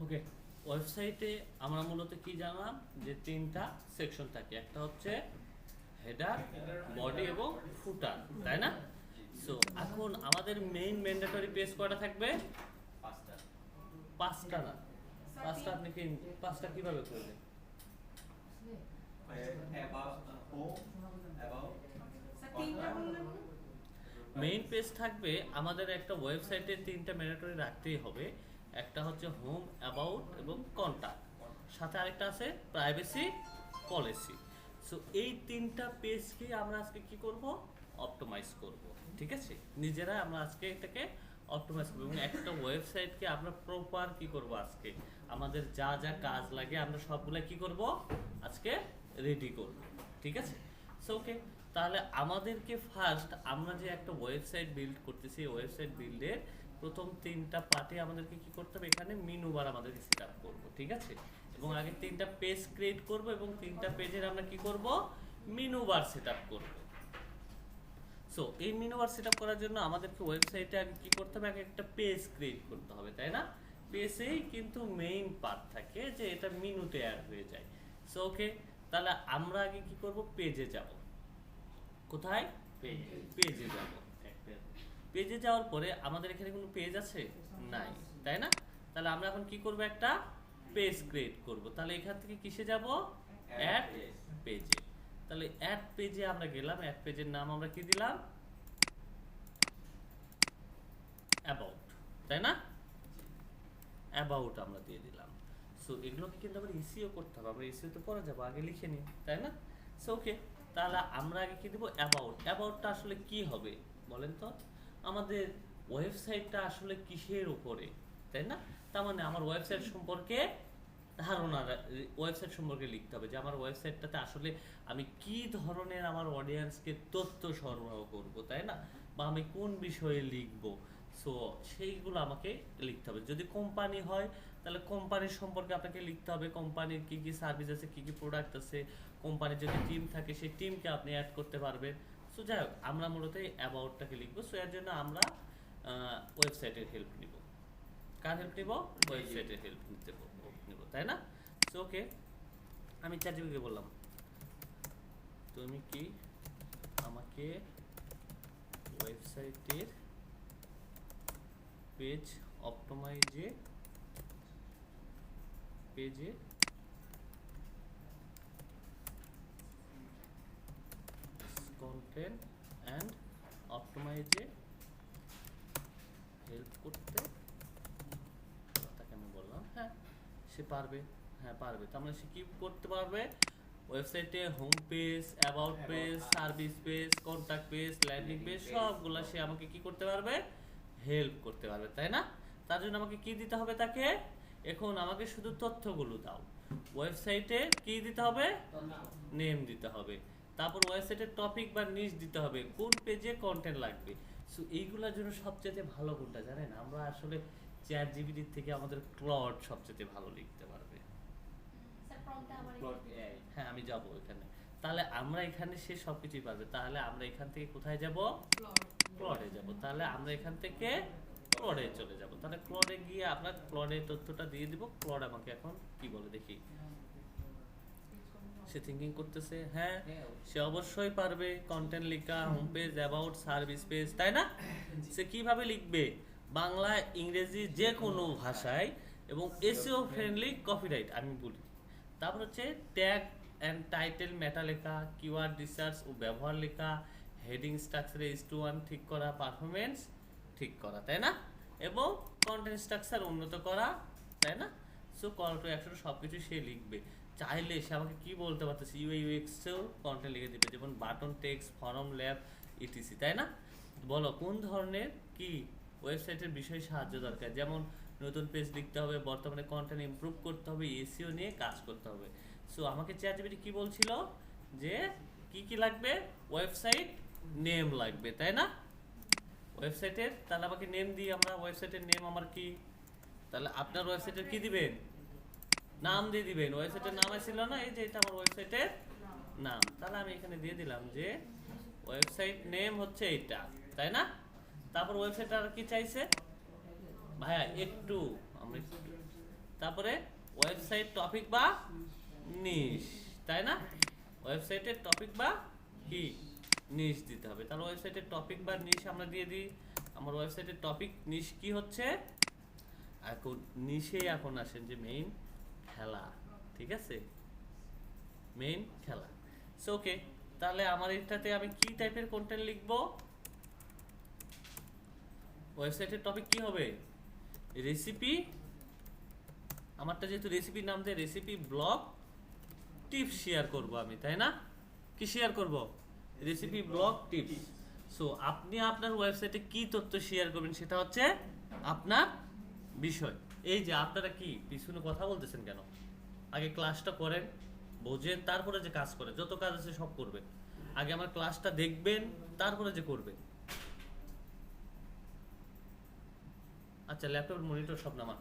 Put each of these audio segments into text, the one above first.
ওকে, ওয়েবসাইটে আমরা মূলত কি জানলাম যে তিনটা সেকশন থাকে, একটা হচ্ছে হেডার, বডি এবং ফুটার, তাই না? সো এখন আমাদের মেইন ম্যান্ডেটরি পেজ কয়টা থাকবে? পাঁচটা না? পাঁচটা আপনি কি পাঁচটা কিভাবে করবেন? মেইন পেজ থাকবে আমাদের একটা ওয়েবসাইটে তিনটা ম্যান্ডেটরি রাখতেই হবে। একটা হচ্ছে হোম, অ্যাবাউট এবং কন্টাক্ট, সাথে আরেকটা আছে প্রাইভেসি পলিসি। সো এই তিনটা পেজকে আমরা আজকে কি করব? অপটিমাইজ করব। ঠিক আছে, নিজেরা আমরা আজকে এটাকে অপটিমাইজ করব এবং একটা ওয়েবসাইটকে আমরা প্রপার কি করব আজকে আমাদের যা যা কাজ লাগে আমরা সবগুলা কি করব আজকে রেডি করব। ঠিক আছে, সো ওকে, তাহলে আমাদেরকে ফার্স্ট আমরা যে একটা ওয়েবসাইট বিল্ড করতেছি, ওয়েবসাইট বিল্ডের প্রথম তিনটা পার্টে আমাদেরকে কি করতে হবে? এখানে মেনু বার আমাদেরকে সেট আপ করবো। ঠিক আছে, এবং আগে তিনটা পেজ ক্রিয়েট করব এবং তিনটা পেজের আমরা কি করব? মেনু বার সেট আপ করবো। সো এই মেনু বার সেট আপ করার জন্য আমাদেরকে ওয়েবসাইটে আগে কি করতে হবে? আগে একটা পেজ ক্রিয়েট করতে হবে, তাই না? পেজেই কিন্তু মেইন পার্ট থাকে যে এটা মেনুতে অ্যাড হয়ে যায়। সো ওকে, তাহলে আমরা আগে কি করব? পেজে যাব। কোথায়? পেজে যাব। পেজে যাওয়ার পরে আমাদের এখানে কোনো পেজ আছে? নাই, তাই না? তাহলে আমরা এখন কি করব? একটা পেজ ক্রিয়েট করব। তাহলে এখান থেকে কিসে যাব? অ্যাড পেজে। তাহলে অ্যাড পেজে আমরা গেলাম, অ্যাড পেজের নাম আমরা কি দিলাম? অ্যাবাউট, তাই না? অ্যাবাউট আমরা দিয়ে দিলাম। সো এগুলোকে কিন্তু আমরা ইসিও করতে হবে, আমরা ইসিও তো পরে যাবো, আগে লিখে নিই, তাই না? সো ওকে, তাহলে আমরা আগে কি দেব? অ্যাবাউট। অ্যাবাউটটা আসলে কি হবে বলেন তো? আমাদের ওয়েবসাইটটা আসলে কিসের উপরে, তাই না? তার মানে আমার ওয়েবসাইট সম্পর্কে ধারণা, ওয়েবসাইট সম্পর্কে লিখতে হবে যে আমার ওয়েবসাইটটাতে আসলে আমি কি ধরনের আমার অডিয়েন্সকে তথ্য সরবরাহ করব, তাই না? বা আমি কোন বিষয়ে লিখব। সো সেইগুলো আমাকে লিখতে হবে। যদি কোম্পানি হয় তাহলে কোম্পানির সম্পর্কে আপনাকে লিখতে হবে, কোম্পানির কি কি সার্ভিস আছে, কি কি প্রোডাক্ট আছে। কোম্পানির যদি টিম থাকে সেই টিমকে আপনি অ্যাড করতে পারবেন। সো যাই হোক, আমরা মূলত এই অ্যাবাউটটাকে লিখবো। সো এর জন্য আমরা ওয়েবসাইটের হেল্প নিব। কার হেল্প নিব? ওয়েবসাইটের হেল্প নিব, তাই না? সো ওকে, আমি চ্যাটজিপিটিকে বললাম তুমি কি আমাকে ওয়েবসাইটের পেজ পেজে কন্টেন্ট অ্যান্ড অপটিমাইজে হেল্প করতে। তাকে আমি বললাম হ্যাঁ সে পারবে, হ্যাঁ পারবে। তার মানে সে কি করতে পারবে? ওয়েবসাইটে home page, about page, service page, contact page, landing page সবগুলা সে আমাকে কি করতে পারবে? হেল্প করতে পারবে, তাই না? তার জন্য আমাকে কি দিতে হবে তাকে? এখন আমাকে শুধু তথ্যগুলো দাও। ওয়েবসাইটে কি দিতে হবে? নেম দিতে হবে। তারপর ওয়েবসাইটের টপিক বা নিচ দিতে হবে, কোন পেজে কন্টেন্ট লাগবে। সো এইগুলোর জন্য সবচেয়ে ভালো কোনটা জানেন? আমরা আসলে চ্যাট জিপিটি থেকে আমাদের ক্লড সবচেয়ে ভালো লিখতে পারবে। হ্যাঁ আমি যাব এখানে। তাহলে আমরা এখানে সে সবকিছুই পারবে। তাহলে আমরা এখান থেকে কোথায় যাব? ক্লডে যাব। তাহলে আমরা এখান থেকে ক্লডে চলে যাব। তাহলে ক্লডে গিয়ে আমরা ক্লডের তথ্যটা দিয়ে দিব। ক্লড আমাকে এখন কি বলে দেখি। সে থিঙ্কিং করতেছে, হ্যাঁ সে অবশ্যই পারবে কন্টেন্ট লেখা, home page, about, service page, তাই না? সে কিভাবে লিখবে? বাংলা, ইংরেজি, যে কোনো ভাষায় এবং এসইও ফ্রেন্ডলি কপিরাইট আমি বলি। তারপর হচ্ছে ট্যাগ অ্যান্ড টাইটেল মেটা লেখা, কিওয়ার্ড রিসার্চ ও ব্যবহার লেখা, হেডিং স্ট্রাকচারে H2 ঠিক করা, পারফরমেন্স ঠিক করা, তাই না? এবং কন্টেন্ট স্ট্রাকচার উন্নত করা, তাই না? সো কল টু অ্যাকশন সবকিছু সে লিখবে। চাইলে সে আমাকে কি বলতে পারতেছে? ইউআই ইউএক্সেও কন্টেন্ট লিখে দিবে, যেমন button, text, form, lab, etc, তাই না? বলো কোন ধরনের কি ওয়েবসাইটের বিষয়ে সাহায্য দরকার? যেমন নতুন পেজ লিখতে হবে, বর্তমানে কন্টেন্ট ইমপ্রুভ করতে হবে, এসইও নিয়ে কাজ করতে হবে। সো আমাকে চ্যাটজিপিটি কি বলছিল যে কি কি লাগবে? ওয়েবসাইট নেম লাগবে, তাই না? ওয়েবসাইটের, তাহলে আমাকে নেম দিই আমরা। ওয়েবসাইটের নেম আমার কি? তাহলে আপনার ওয়েবসাইটের কি দিবেন? নাম দিয়ে দিবেন। ওয়েবসাইটের নাম ছিল না, এই যে এটা আমার ওয়েবসাইটের নাম। তাহলে আমি এখানে দিয়ে দিলাম যে ওয়েবসাইট নেম হচ্ছে এইটা, তাই না? তারপর ওয়েবসাইট আর কি চাইছে ভাইয়া? একটু আমরা তারপরে ওয়েবসাইট টপিক বা নিশ, তাই না? ওয়েবসাইটের টপিক বা কি নিশ দিতে হবে। তাহলে ওয়েবসাইটের টপিক বা নিশ আমরা দিয়ে দিই। আমার ওয়েবসাইটের টপিক নিশ কি হচ্ছে, এখন নিশে এখন আসেন যে মেইন খেলা, ঠিক আছে, মেইন খেলা। সো ওকে, তাহলে আমার এটাতে আমি কি টাইপের কন্টেন্ট লিখব? ওয়েবসাইটের টপিক কি হবে? রেসিপি, আমারটা যেহেতু রেসিপি নাম দিয়ে রেসিপি ব্লগ টিপস শেয়ার করব আমি, তাই না? কি শেয়ার করব? Recipe blog tips. সো আপনি আপনার ওয়েবসাইটে কি তথ্য শেয়ার করবেন সেটা হচ্ছে আপনার বিষয়। এই যে আপনারা কি পিছনে কথা বলতেছেন কেন? আগে ক্লাসটা করেন, বোঝেন, তারপরে যে কাজ করেন, যত কাজ আছে সব করবেন। আগে আমার ক্লাসটা দেখবেন, তারপরে যে করবেন। আচ্ছা, ল্যাপটপ মনিটর সব নামান।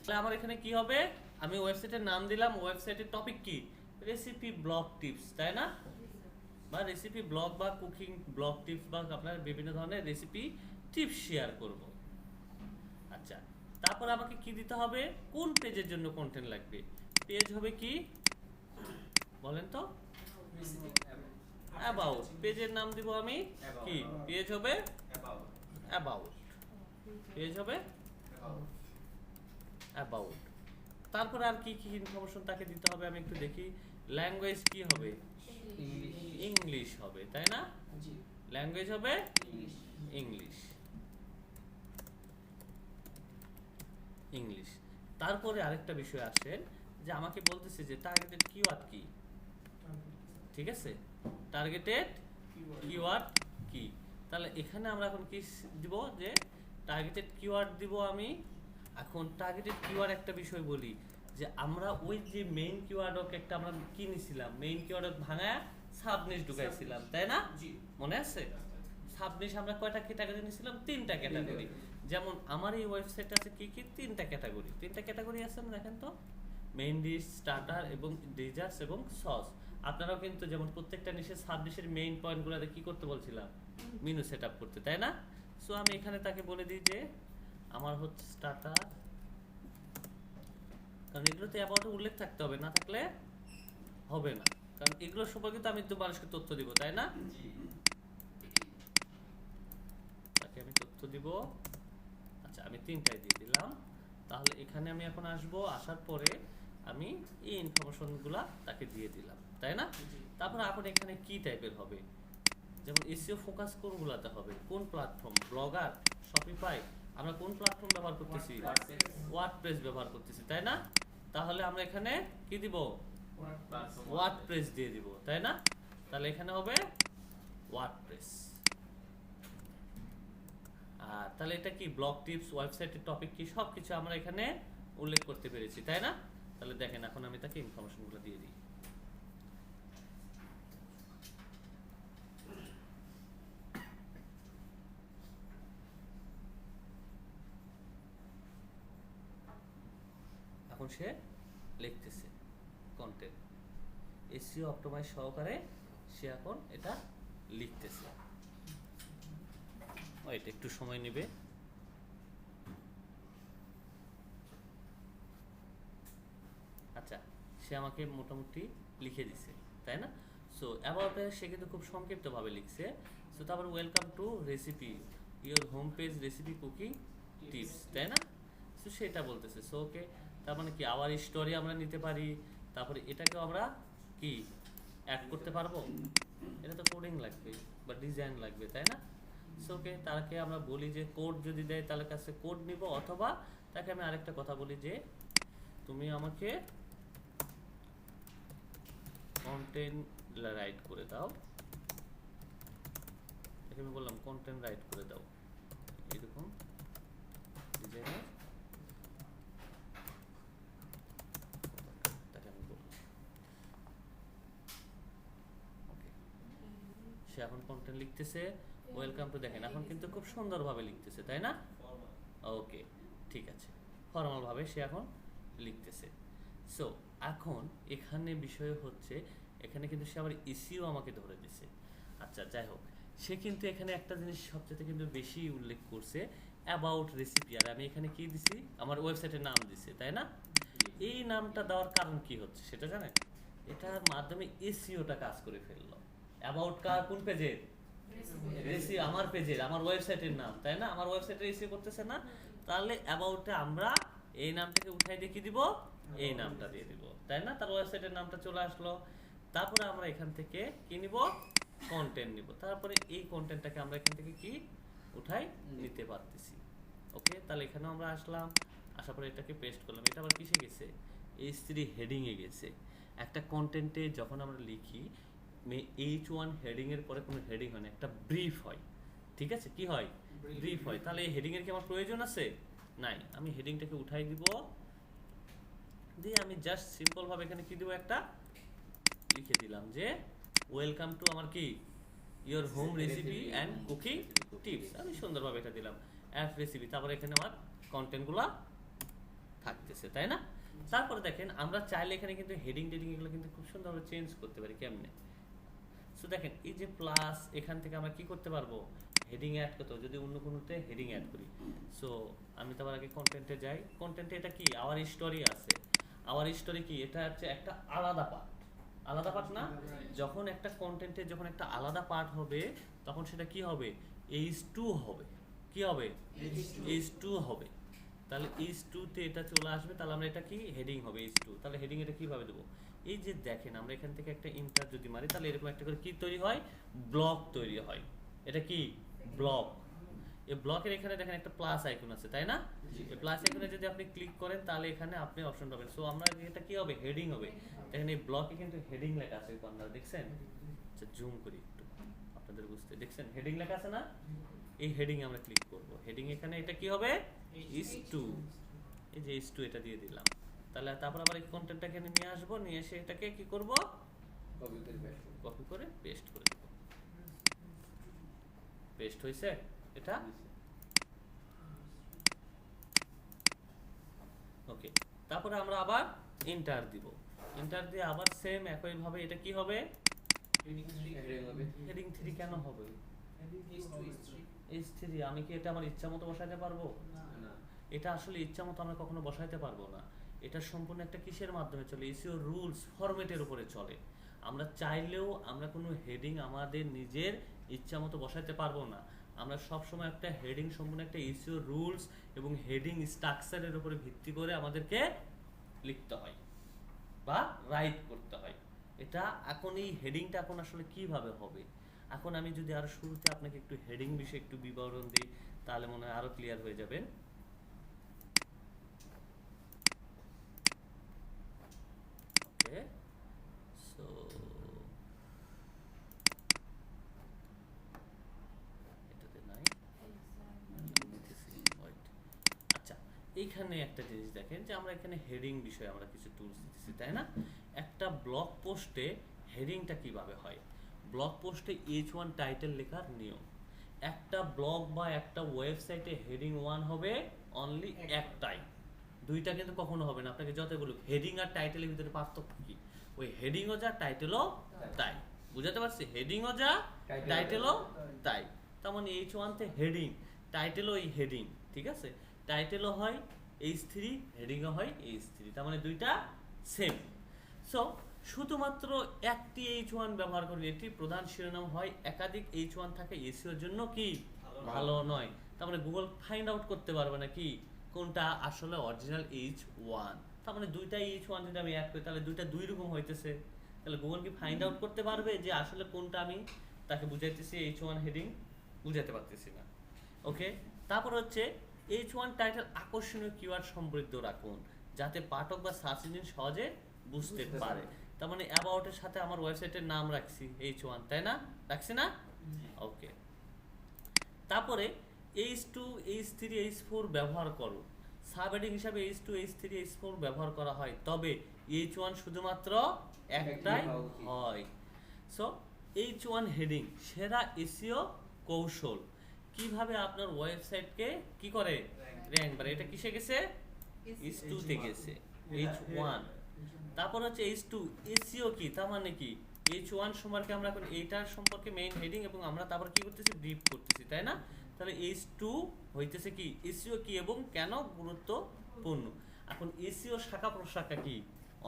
তাহলে আমার এখানে কি হবে, আমি ওয়েবসাইটের নাম দিলাম, ওয়েবসাইটের টপিক কি? রেসিপি ব্লগ টিপস, তাই না? বা রেসিপি ব্লগ বা কুকিং ব্লগ টিপস বা আপনার বিভিন্ন ধরনের রেসিপি টিপস শেয়ার করব। আচ্ছা, তারপর আমাকে কি দিতে হবে? কোন পেজের জন্য কন্টেন্ট লাগবে? পেজ হবে কি বলেন তো? অ্যাবাউট। পেজের নাম দিব আমি কি? পেজ হবে অ্যাবাউট। পেজ হবে অ্যাবাউট। তারপর আর কি কি ইনফরমেশন তাকে দিতে হবে আমি একটু দেখি। ল্যাঙ্গুয়েজ কি হবে? ইংলিশ হবে, তাই না? ল্যাঙ্গুয়েজ হবে ইংলিশ। ইংলিশ। তারপরে আরেকটা বিষয় আসে যে আমাকে বলতেছে যে টার্গেটেড কিওয়ার্ড কি, ঠিক আছে? টার্গেটেড কিওয়ার্ড কি? তাহলে এখানে আমরা এখন কি দিব, যে টার্গেটেড কিওয়ার্ড দিব আমি। এখন টার্গেটেড কিওয়ার্ড একটা বিষয় বলি, যে আমরা ওই যে মেইন কিওয়ার্ড একটা আমরা কি নিছিলাম, মেইন কিওয়ার্ড ভাঙা সাবনিশ ঢুকাইছিলাম, তাই না? মনে আছে? সাবনিশ আমরা কয়টা ক্যাটাগরি নিছিলাম? 3টা ক্যাটাগরি। যেমন আমার এই ওয়েবসাইট আছে কি কি 3টা ক্যাটাগরি। 3টা ক্যাটাগরি আছে না, দেখেন তো, মেইন ডিশ, স্টার্টার এবং ডেজার্টস এবং সস। আপনারাও কিন্তু যেমন প্রত্যেকটা ডিশের সাব ডিশের মেইন পয়েন্টগুলোতে কি করতে বলছিলাম? মেনু সেটআপ করতে, তাই না? সো আমি এখানে তাকে বলে দিই যে আমার হচ্ছে স্টার্টার, কারণ এগুলোতে অ্যাবাউটে উল্লেখ থাকতে হবে, না থাকলে হবে না, কারণ এগুলো সম্পর্কে তো আমি তো মানুষকে তথ্য দিব, তাই না? তাকে আমি তথ্য দিব। আচ্ছা, আমি 3টাই দিয়ে দিলাম। তাহলে এখানে আমি এখন আসব, আসার পরে আমি এই ইনফরমেশনগুলা তাকে দিয়ে দিলাম, তাই না? তারপর এখন এখানে কি টাইপের হবে, যেমন এসইও ফোকাস কোনগুলাতে হবে, কোন প্ল্যাটফর্ম, ব্লগার, শপিফাই, আমরা কোন প্ল্যাটফর্ম ব্যবহার করতেছি? ওয়ার্ডপ্রেস ব্যবহার করতেছি, তাই না? তাহলে আমরা এখানে কি দিব? ওয়ার্ডপ্রেস দিয়ে দিব, তাই না? তাহলে এখানে হবে ওয়ার্ডপ্রেস। আর তাহলে এটা কি ব্লগ টিপস, ওয়েবসাইটের টপিক কি, সবকিছু আমরা এখানে উল্লেখ করতে পেরেছি, তাই না? তাহলে দেখেন এখন আমি তাকে ইনফরমেশনগুলো দিয়ে দিই। এখন সে লিখতেছে কন্টেন্ট, এসইও অপটিমাইজ সহকারে সে এখন এটা লিখতেছে। এটা একটু সময় নেবে। আচ্ছা, সে আমাকে মোটামুটি লিখে দিছে, তাই না? সো অ্যাবাউটে সে কিন্তু খুব সংক্ষিপ্তভাবে লিখছে। সো তারপর welcome to recipe your home page recipe cooking tips, তাই না? সো সেটা বলতেছে। সো ওকে, তার মানে কি আওয়ার স্টোরি আমরা নিতে পারি, তারপরে এটাকেও আমরা কি অ্যাড করতে পারবো। এটা তো কোডিং লাগবে বা ডিজাইন লাগবে, তাই না? সো ওকে, তাকে আমরা বলি যে কোড যদি দেয় তাহলে কাছে কোড নিব, অথবা তাকে আমি আরেকটা কথা বলি যে তুমি আমাকে কন্টেন্ট রাইট করে দাও। তাকে আমি বললাম কন্টেন্ট রাইট করে দাও, এরকম ডিজাইনার তাকে আমি বললাম। ওকে, সে এখন কন্টেন্ট লিখতেছে। ওয়েলকাম টু, দেখেন এখন কিন্তু খুব সুন্দরভাবে লিখতেছে, তাই না? ওকে, ঠিক আছে, ফর্মাল ভাবে সে এখন লিখতেছে। সো এখন এখানে বিষয় হচ্ছে, এখানে কিন্তু সে আবার এসইও আমাকে ধরে দিছে। আচ্ছা, যাই হোক, সে কিন্তু এখানে একটা জিনিস সবচেয়ে কিন্তু বেশি উল্লেখ করছে, অ্যাবাউট রেসিপি, আর আমি এখানে কি দিছি, আমার ওয়েবসাইটের নাম দিছি, তাই না? এই নামটা দেওয়ার কারণ কি হচ্ছে সেটা জানেন? এটার মাধ্যমে এসইওটা কাজ করে ফেললো। অ্যাবাউট কার, কোন পেজের? রেসি, আমার পেজের, আমার ওয়েবসাইটের নাম, তাই না? আমার ওয়েবসাইটে এসইও করতেছে না, তাহলে অ্যাবাউটে আমরা এই নামটাকে উঠাই দিয়ে কি দিব, এই নামটা দিয়ে দিব, তাই না? তার ওয়েবসাইটের নামটা চলে আসলো। তারপরে আমরা এখান থেকে কি নিব, কন্টেন্ট নিব, তারপরে এই কন্টেন্টটাকে আমরা এখান থেকে কি উঠাই নিতে পারতেছি। ওকে, তাহলে এখানে আমরা আসলাম, আসার পরে এটাকে পেস্ট করলাম। এটা আবার কিসে গেছে, H3 হেডিং এ গেছে। একটা কন্টেন্টে যখন আমরা লিখি H1 হেডিং এর পরে কোনো হেডিং হয় না, একটা ব্রিফ হয়, ঠিক আছে? কি হয়, ব্রিফ হয়। তাহলে এই হেডিং এর কি আমার প্রয়োজন আছে? নাই। আমি হেডিংটাকে উঠাই দিব, দিয়ে আমি জাস্ট সিম্পল ভাবে এখানে কি দিব, একটা লিখে দিলাম যে ওয়েলকাম টু আমার কি your home recipe and cooking tips. আমি সুন্দরভাবে এটা দিলাম, অ্যাপ রেসিপি। তারপরে এখানে আমার কন্টেন্টগুলো থাকতেছে, তাই না? তারপরে দেখেন আমরা চাইলে এখানে কিন্তু হেডিং টেডিং এগুলো কিন্তু খুব সুন্দরভাবে চেঞ্জ করতে পারি। কেমনে? সো দেখেন এই যে প্লাস, এখান থেকে আমরা কি করতে পারবো, হেডিং অ্যাড করতে পারবো, যদি অন্য কোনোতে হেডিং অ্যাড করি। সো আমি তো আবার আগে কন্টেন্টে যাই। কন্টেন্টে এটা কি, আওয়ার স্টোরি আছে। আওয়ার স্টোরি কি, এটা হচ্ছে একটা আলাদা পার্ট। আলাদা পার্ট না, যখন একটা কন্টেন্টে যখন একটা আলাদা পার্ট হবে তখন সেটা কি হবে, H2 হবে। কি হবে, H2 হবে। তাহলে H2 তে এটা চলে আসবে, তাহলে আমরা এটা কি হেডিং হবে H2। তাহলে হেডিং এটা কিভাবে দেবো, এই যে দেখেন আমরা এখান থেকে একটা ইন্টার যদি মারি, তাহলে এরকম একটা করে কি তৈরি হয়, ব্লক তৈরি হয়। এটা কি ব্লক। এই ব্লকের এখানে দেখেন একটা প্লাস আইকন আছে, তাই না? এই প্লাস আইকনে যদি আপনি ক্লিক করেন তাহলে এখানে আপনি অপশন পাবেন। সো আমরা এটা কি হবে, হেডিং হবে। দেখেন এই ব্লকে কিন্তু হেডিং লেখা আছে, আপনারা দেখছেন? আচ্ছা জুম করি একটু আপনাদের বুঝতে, দেখছেন হেডিং লেখা আছে না? এই হেডিং এ আমরা ক্লিক করব। হেডিং এখানে এটা কি হবে, H2। এই যে H2 এটা দিয়ে দিলাম। তাহলে তারপর আবার এই কন্টেন্টটা এখানে নিয়ে আসবো, নিয়ে এসে এটাকে কি করব, কপি করে পেস্ট করে দেব। পেস্ট হয়েছে এটা। ওকে, তারপরে আমরা আবার এন্টার দিব। এন্টার দিয়ে আবার সেম একই ভাবে এটা কি হবে, হেডিং 3 কেন হবে, H3। আমি কি এটা আমার ইচ্ছা মতো বসাইতে পারবো না? এটা আসলে ইচ্ছা মতো আমরা কখনো বসাইতে পারবো না। এটা সম্পূর্ণ একটা কিসের মাধ্যমে চলে, এসইও রুলস ফরম্যাটের উপরে চলে। আমরা চাইলেও আমরা কোনো হেডিং আমাদের নিজের ইচ্ছা মতো বসাইতে পারবো না। আমরা সবসময় একটা হেডিং সম্পূর্ণ একটা এসইও রুলস এবং হেডিং স্ট্রাকচারের উপরে ভিত্তি করে আমাদেরকে লিখতে হয় বা রাইট করতে হয়। এটা এখন এই হেডিংটা এখন আসলে কিভাবে হবে, এখন আমি যদি আরো শুরুতে আপনাকে একটু হেডিং বিষয়ে একটু বিবরণ দিই তাহলে মনে হয় আরো ক্লিয়ার হয়ে যাবেন। ওকে, সো এটাতে নাই, আচ্ছা এইখানে একটা জিনিস দেখেন যে আমরা এখানে হেডিং বিষয়ে আমরা কিছু টুলস দিতেছি, তাই না? একটা ব্লগ পোস্টে হেডিংটা কিভাবে হয়, ব্লগ পোস্টে H1 টাইটেল লেখার নিয়ম। একটা ব্লগ বা একটা ওয়েবসাইটে হেডিং 1 হবে অনলি একটাই, দুইটা কিন্তু কখনো হবে না। আপনাকে যতই বলুক হেডিং আর টাইটেলের ভিতরে পার্থক্য কি, ওই হেডিংও যা টাইটেলও তাই। বুঝাতে পারছি, হেডিংও যা টাইটেলও তাই। তার মানে H1 তে হেডিং, টাইটেলও এই হেডিং, ঠিক আছে? টাইটেলও হয় H3, হেডিংও হয় H3, তার মানে দুইটা সেম। সো শুধুমাত্র একটি H1 ব্যবহার করি, এটি প্রধান শিরোনাম হয়, একাধিক H1 থাকে এসইওর জন্য কি ভালো নয়। তার মানে গুগল ফাইন্ড আউট করতে পারবে না কি কোনটা আসলে অরিজিনাল H1। তার মানে দুইটা H1 যদি আমি অ্যাড করি তাহলে দুইটা দুই রকম হইতেছে, তাহলে গুগল কি ফাইন্ড আউট করতে পারবে যে আসলে কোনটা আমি তাকে বুঝাইতেছি H1 হেডিং, বুঝাতে পারতেছি না। ওকে, তারপর হচ্ছে H1 টাইটেল আকর্ষণীয় কিওয়ার্ড সমৃদ্ধ রাখুন যাতে পাঠক বা সার্চ ইঞ্জিন সহজে বুঝতে পারে। তার মানে অ্যাবাউটের সাথে আমার ওয়েবসাইটের নাম রাখছি H1, তাই না? রাখছি না? ওকে, তারপরে H2, H3, H4 ব্যবহার করো। সাব হেডিং হিসাবে H2, H3, H4 ব্যবহার করা হয়, তবে H1 শুধুমাত্র একটাই হয়। সো H1 হেডিং সেরা এসইও কৌশল, কিভাবে আপনার ওয়েবসাইটকে কি করে র্যাঙ্ক বাড়ে। এটা কিসে গেছে, H2 তে গেছে, H1। তারপর হচ্ছে H2 এসইও কি, তার মানে কি H1 সম্পর্কে আমরা এখন এইটার সম্পর্কে মেইন হেডিং এবং আমরা তারপর কি করতেছি ব্রিফ করতেছি, তাই না? তাহলে H2 হইতেছে কি এসইও কি এবং কেন গুরুত্বপূর্ণ। এখন এসইও শাখা প্রশাখা কি,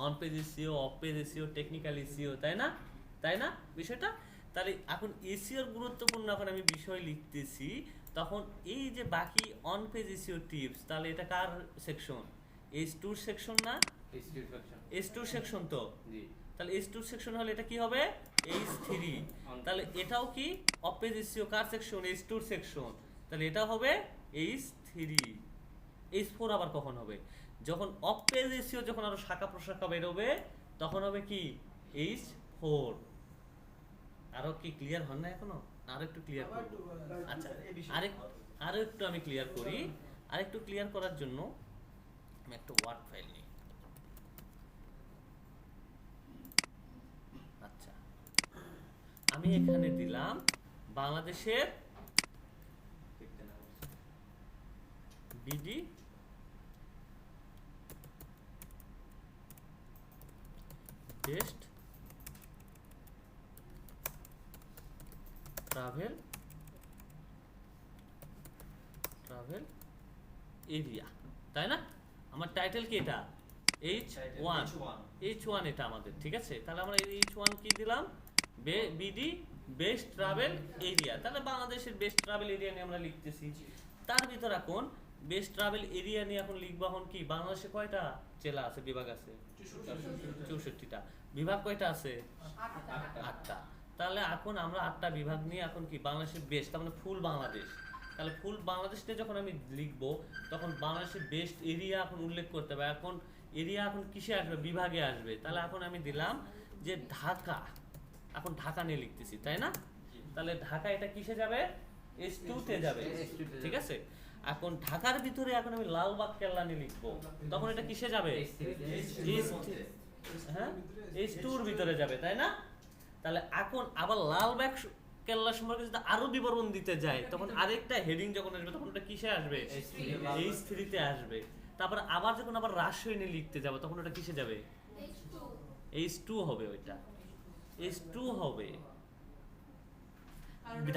on page SEO, of page SEO, technical SEO, তাই না? তাই না বিষয়টা? তাহলে এখন এসইওর গুরুত্বপূর্ণ এখন আমি বিষয় লিখতেছি, তখন এই যে বাকি অন পেজ এসইও টিপস, তাহলে এটা কার সেকশন? H2 সেকশন না? H2 সেকশন তো, তাহলে H2 সেকশন হলে এটা কি হবে? H3। তাহলে এটাও কি of page SEO car section? H2 section, তাহলে এটা হবে H3। H4 আবার কখন হবে? যখন অফ পেজ এসইও যখন আরো শাখা প্রশাখা বের হবে তখন হবে কি H4। আরো কি ক্লিয়ার হন না এখনো? আরো একটু ক্লিয়ার করব। আচ্ছা আরো একটু আমি ক্লিয়ার করি। আরেকটু ক্লিয়ার করার জন্য আমি একটা ওয়ার্ড ফাইল নিই। আচ্ছা, আমি এখানে দিলাম বাংলাদেশের বিডি বেস্ট ট্রাভেল এরিয়া, তাই না? আমার টাইটেল কি এটা? H1 এটা আমাদের, ঠিক আছে? তাহলে আমরা H1 কি দিলাম? BD best travel area. তাহলে বাংলাদেশের বেস্ট ট্রাভেল এরিয়া নিয়ে আমরা লিখতেছি। তার ভিতর এখন বেস্ট ট্রাভেল এরিয়া নিয়ে এখন লিখবো এখন কি, বাংলাদেশে কয়টা জেলা আছে, বিভাগ আছে? 64টা। বিভাগ কয়টা আছে? 8টা। তাহলে এখন আমরা 8টা বিভাগ নিয়ে এখন কি বাংলাদেশের বেস্ট, তার মানে ফুল বাংলাদেশ। তাহলে ফুল বাংলাদেশটা যখন আমি লিখবো তখন বাংলাদেশের বেস্ট এরিয়া এখন উল্লেখ করতে হবে। এখন এরিয়া এখন কিসে আসবে? বিভাগে আসবে। তাহলে এখন আমি দিলাম যে ঢাকা, এখন ঢাকা নিয়ে লিখতেছি, তাই না? তাহলে ঢাকা এটা কিসে যাবে? H2 তে যাবে, ঠিক আছে? এখন ঢাকার ভিতরে এখন আমি লালবাগ কেল্লা নিয়ে লিখবো, তখন এটা কিসে যাবে? হ্যাঁ, H2 এর ভিতরে যাবে, তাই না? তাহলে এখন আবার লালবাগ কেল্লা সম্পর্কে যদি আরো বিবরণ দিতে যায় তখন আরেকটা হেডিং যখন আসবে তখন ওটা কিসে আসবে? H3 তে আসবে। তারপর আবার যখন আবার রাজশাহী নিয়ে লিখতে যাব তখন ওটা কিসে যাবে? H2 হবে, ওইটা H2 হবে।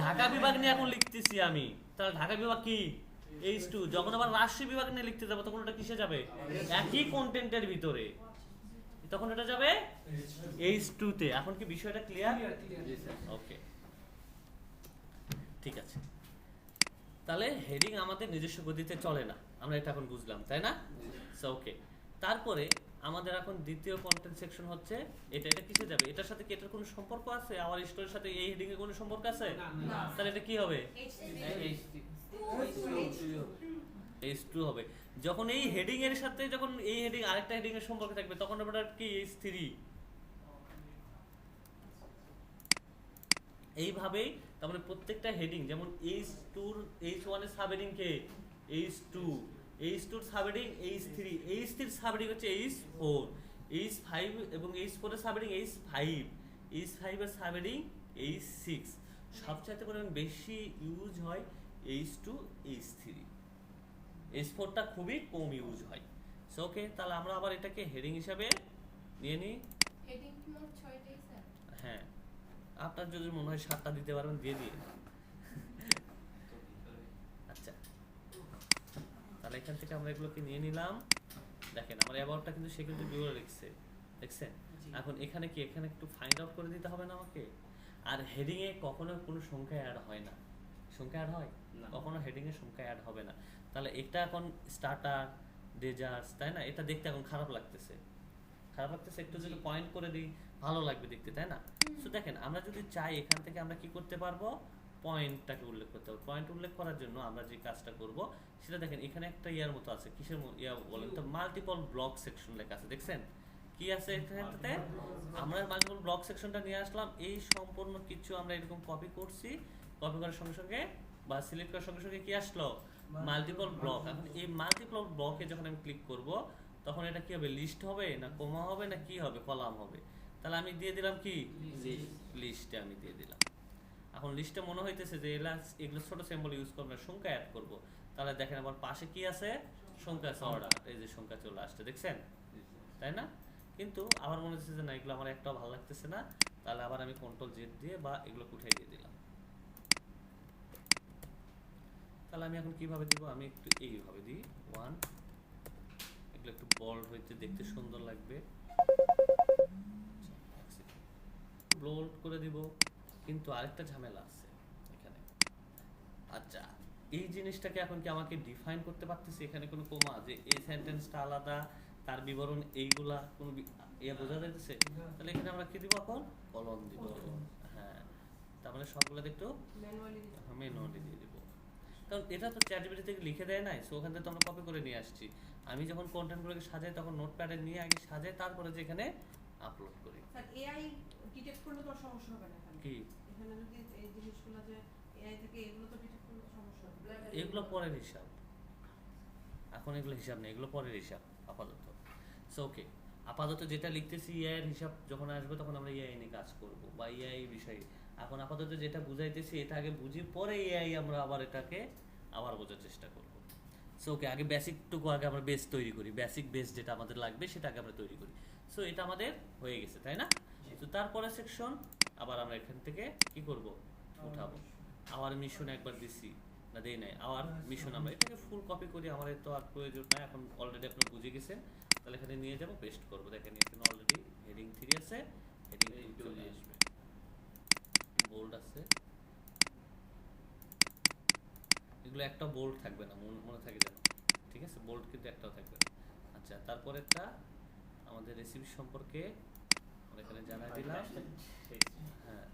ঢাকা বিভাগ নিয়ে এখন লিখতেছি আমি, তাহলে ঢাকা বিভাগ কি? H2। যখন আবার রাজশাহী বিভাগ নিয়ে লিখতে যাব তখন ওটা কিসে যাবে? একই কন্টেন্টের ভিতরে, তখন এটা যাবে H2 তে। এখন কি বিষয়টা ক্লিয়ার? ওকে, ঠিক আছে। তাহলে হেডিং আমাদের নিজস্ব গতিতে চলে না, আমরা এটা এখন বুঝলাম, তাই না? ওকে, তারপরে আমাদের এখন দ্বিতীয় কন্টেন্ট সেকশন হচ্ছে এটা। এটা কিসে যাবে? এটার সাথে কি এটার কোনো সম্পর্ক আছে? আমার স্টোরির সাথে এই হেডিং এর কোনো সম্পর্ক আছে? তাহলে এটা কি হবে? H2 হবে। যখন এই হেডিং এর সাথে যখন এই হেডিং আরেকটা হেডিং এর সম্পর্ক থাকবে তখন ওটা কি H3। এইভাবেই তার মানে প্রত্যেকটা হেডিং, যেমন H1 এর সাবহেডিং কে? H2, H2 এর সাবহেডিং H3, H3 এর সাবহেডিং হচ্ছে H4, H5 এবং H4 এর সাবহেডিং H5, H5 এর সাবহেডিং H6। সবচাইতে পরিমাণ বেশি ইউজ হয় H2, H3, H4 টা খুবই কম ইউজ হয়। সো ওকে, তাহলে আমরা আবার এটাকে হেডিং হিসাবে নিয়ে নিই। হেডিং কি মোট 6টাই স্যার? হ্যাঁ, আপনার যদি মনে হয় 7টা দিতে পারবেন দিয়ে দিয়ে। আচ্ছা, তাহলে এখান থেকে আমরা এগুলোকে নিয়ে নিলাম। দেখেন আমার অ্যাবাউটটা কিন্তু সে কিন্তু বিবরণ লিখছে, দেখছেন? এখন এখানে কি, এখানে একটু ফাইন্ড আউট করে দিতে হবে না আমাকে? আর হেডিং এ কখনো কোনো সংখ্যা অ্যাড হয় না। সংখ্যা অ্যাড হয় না, কখনো হেডিং এ সংখ্যা অ্যাড হবে না। তাহলে এটা এখন স্টার্টার ডেজার্টস, তাই না? এটা দেখতে এখন খারাপ লাগতেছে, একটু যদি পয়েন্ট করে দিই ভালো লাগবে দেখতে, তাই না? সো দেখেন আমরা যদি চাই এখান থেকে আমরা কি করতে পারবো? পয়েন্টটাকে উল্লেখ করতে হবে। পয়েন্ট উল্লেখ করার জন্য আমরা যে কাজটা করব সেটা দেখেন, এখানে একটা ইয়ার মতো আছে, কিসের ইয়া বলেন তো? মাল্টিপল ব্লক সেকশন লেখা আছে, দেখছেন? কি আছে এখানটাতে? আমরা মাল্টিপল ব্লক সেকশনটা নিয়ে আসলাম। এই সম্পূর্ণ কিছু আমরা এরকম কপি করছি, কপি করার সঙ্গে সঙ্গে বা সিলেক্ট করার সঙ্গে সঙ্গে কি আসলো? Multiple block. এখন এই মাল্টিপল ব্লকে যখন আমি ক্লিক করব তখন এটা কি হবে? লিস্ট হবে না কমা হবে না কি হবে? কলাম হবে। তাহলে আমি দিয়ে দিলাম কি? লিস্টে আমি দিয়ে দিলাম। এখন লিস্টে মনে হইতেছে যে এগুলো ছোট সিম্বল ইউজ করব না, সংখ্যা অ্যাড করব। তাহলে দেখেন আমার পাশে কি আছে? সংখ্যা আছে, অর্ডার, এই যে সংখ্যা চলে আসছে, দেখছেন? তাই না? কিন্তু আমার মনে হচ্ছে যে না, এগুলো আমার একটাও ভালো লাগতেছে না। তাহলে আবার আমি কন্ট্রোল জেড দিয়ে বা এগুলো উঠাই দিয়ে দিলাম। তাহলে আমি এখন কিভাবে দিব, আমি একটু এইভাবে দিই 1, এগুলো একটু বল্ড হইতে দেখতে সুন্দর লাগবে, বোল্ড করে দিব। কিন্তু আরেকটা ঝামেলা আছে এখানে। আচ্ছা, এই জিনিসটাকে এখন কি আমাকে ডিফাইন করতে পারতেছি এখানে কোনো কোমা, যে এই সেন্টেন্সটা আলাদা, তার বিবরণ এইগুলা কোনো বোঝা যাইতেছে? তাহলে এখানে আমরা কি দিব, এখন কলন দিব। হ্যাঁ, তার মানে সবগুলোতে একটু ম্যানুয়ালি দিয়ে দিব, কারণ এটা তো চ্যাটজিপিটি থেকে লিখে দেয় নাই, সো ওখান থেকে তো আমরা কপি করে নিয়ে আসছি। আমি যখন কন্টেন্টগুলোকে সাজাই তখন নোটপ্যাডে নিয়ে আগে সাজাই, তারপরে যে এখানে আপলোড করি। স্যার এআই ডিটেক্ট করলে তো সমস্যা হবে না এখানে? কি এখানে যদি এই জিনিসগুলো যে এআই থেকে এগুলো তো ডিটেক্ট করলে সমস্যা হবে। এগুলো পরের হিসাব, এখন এগুলো হিসাব নেই, এগুলো পরের হিসাব আপাতত। সো ওকে, আপাতত যেটা লিখতেছি এআই এর হিসাব যখন আসবে তখন আমরা এআই নিয়ে কাজ করব বা এআই বিষয়ে। এখন আপাতত যেটা বুঝাইতেছি এটা আগে বুঝি, পরে এআই আমরা আবার এটাকে আবার বোঝার চেষ্টা করব। সো ওকে, আগে বেসিকটুকু আগে আমরা বেস তৈরি করি, বেসিক বেস যেটা আমাদের লাগবে সেটা আগে আমরা তৈরি করি। সো এটা আমাদের হয়ে গেছে, তাই না? তো তারপরে সেকশন আবার আমরা এখান থেকে কি করব, উঠাবো। আওয়ার মিশন একবার দিছি না, দেই নাই, আওয়ার মিশন আমরা এটাকে ফুল কপি করি, আমাদের তো আর প্রয়োজন নাই, এখন অলরেডি আপনারা বুঝে গেছেন। তাহলে এখানে নিয়ে যাব, পেস্ট করব। দেখেন এখানে অলরেডি হেডিং 3 আছে, হেডিং 2 চলে আসবে, বোল্ড আছে, এগুলো একটা বোল্ড থাকবে না, মনে থাকে যেন, ঠিক আছে? বোল্ড কিন্তু একটাও থাকবে না। আচ্ছা, তারপরে একটা আমাদের রেসিপি সম্পর্কে আমরা এখানে জানাই দিলাম। হ্যাঁ,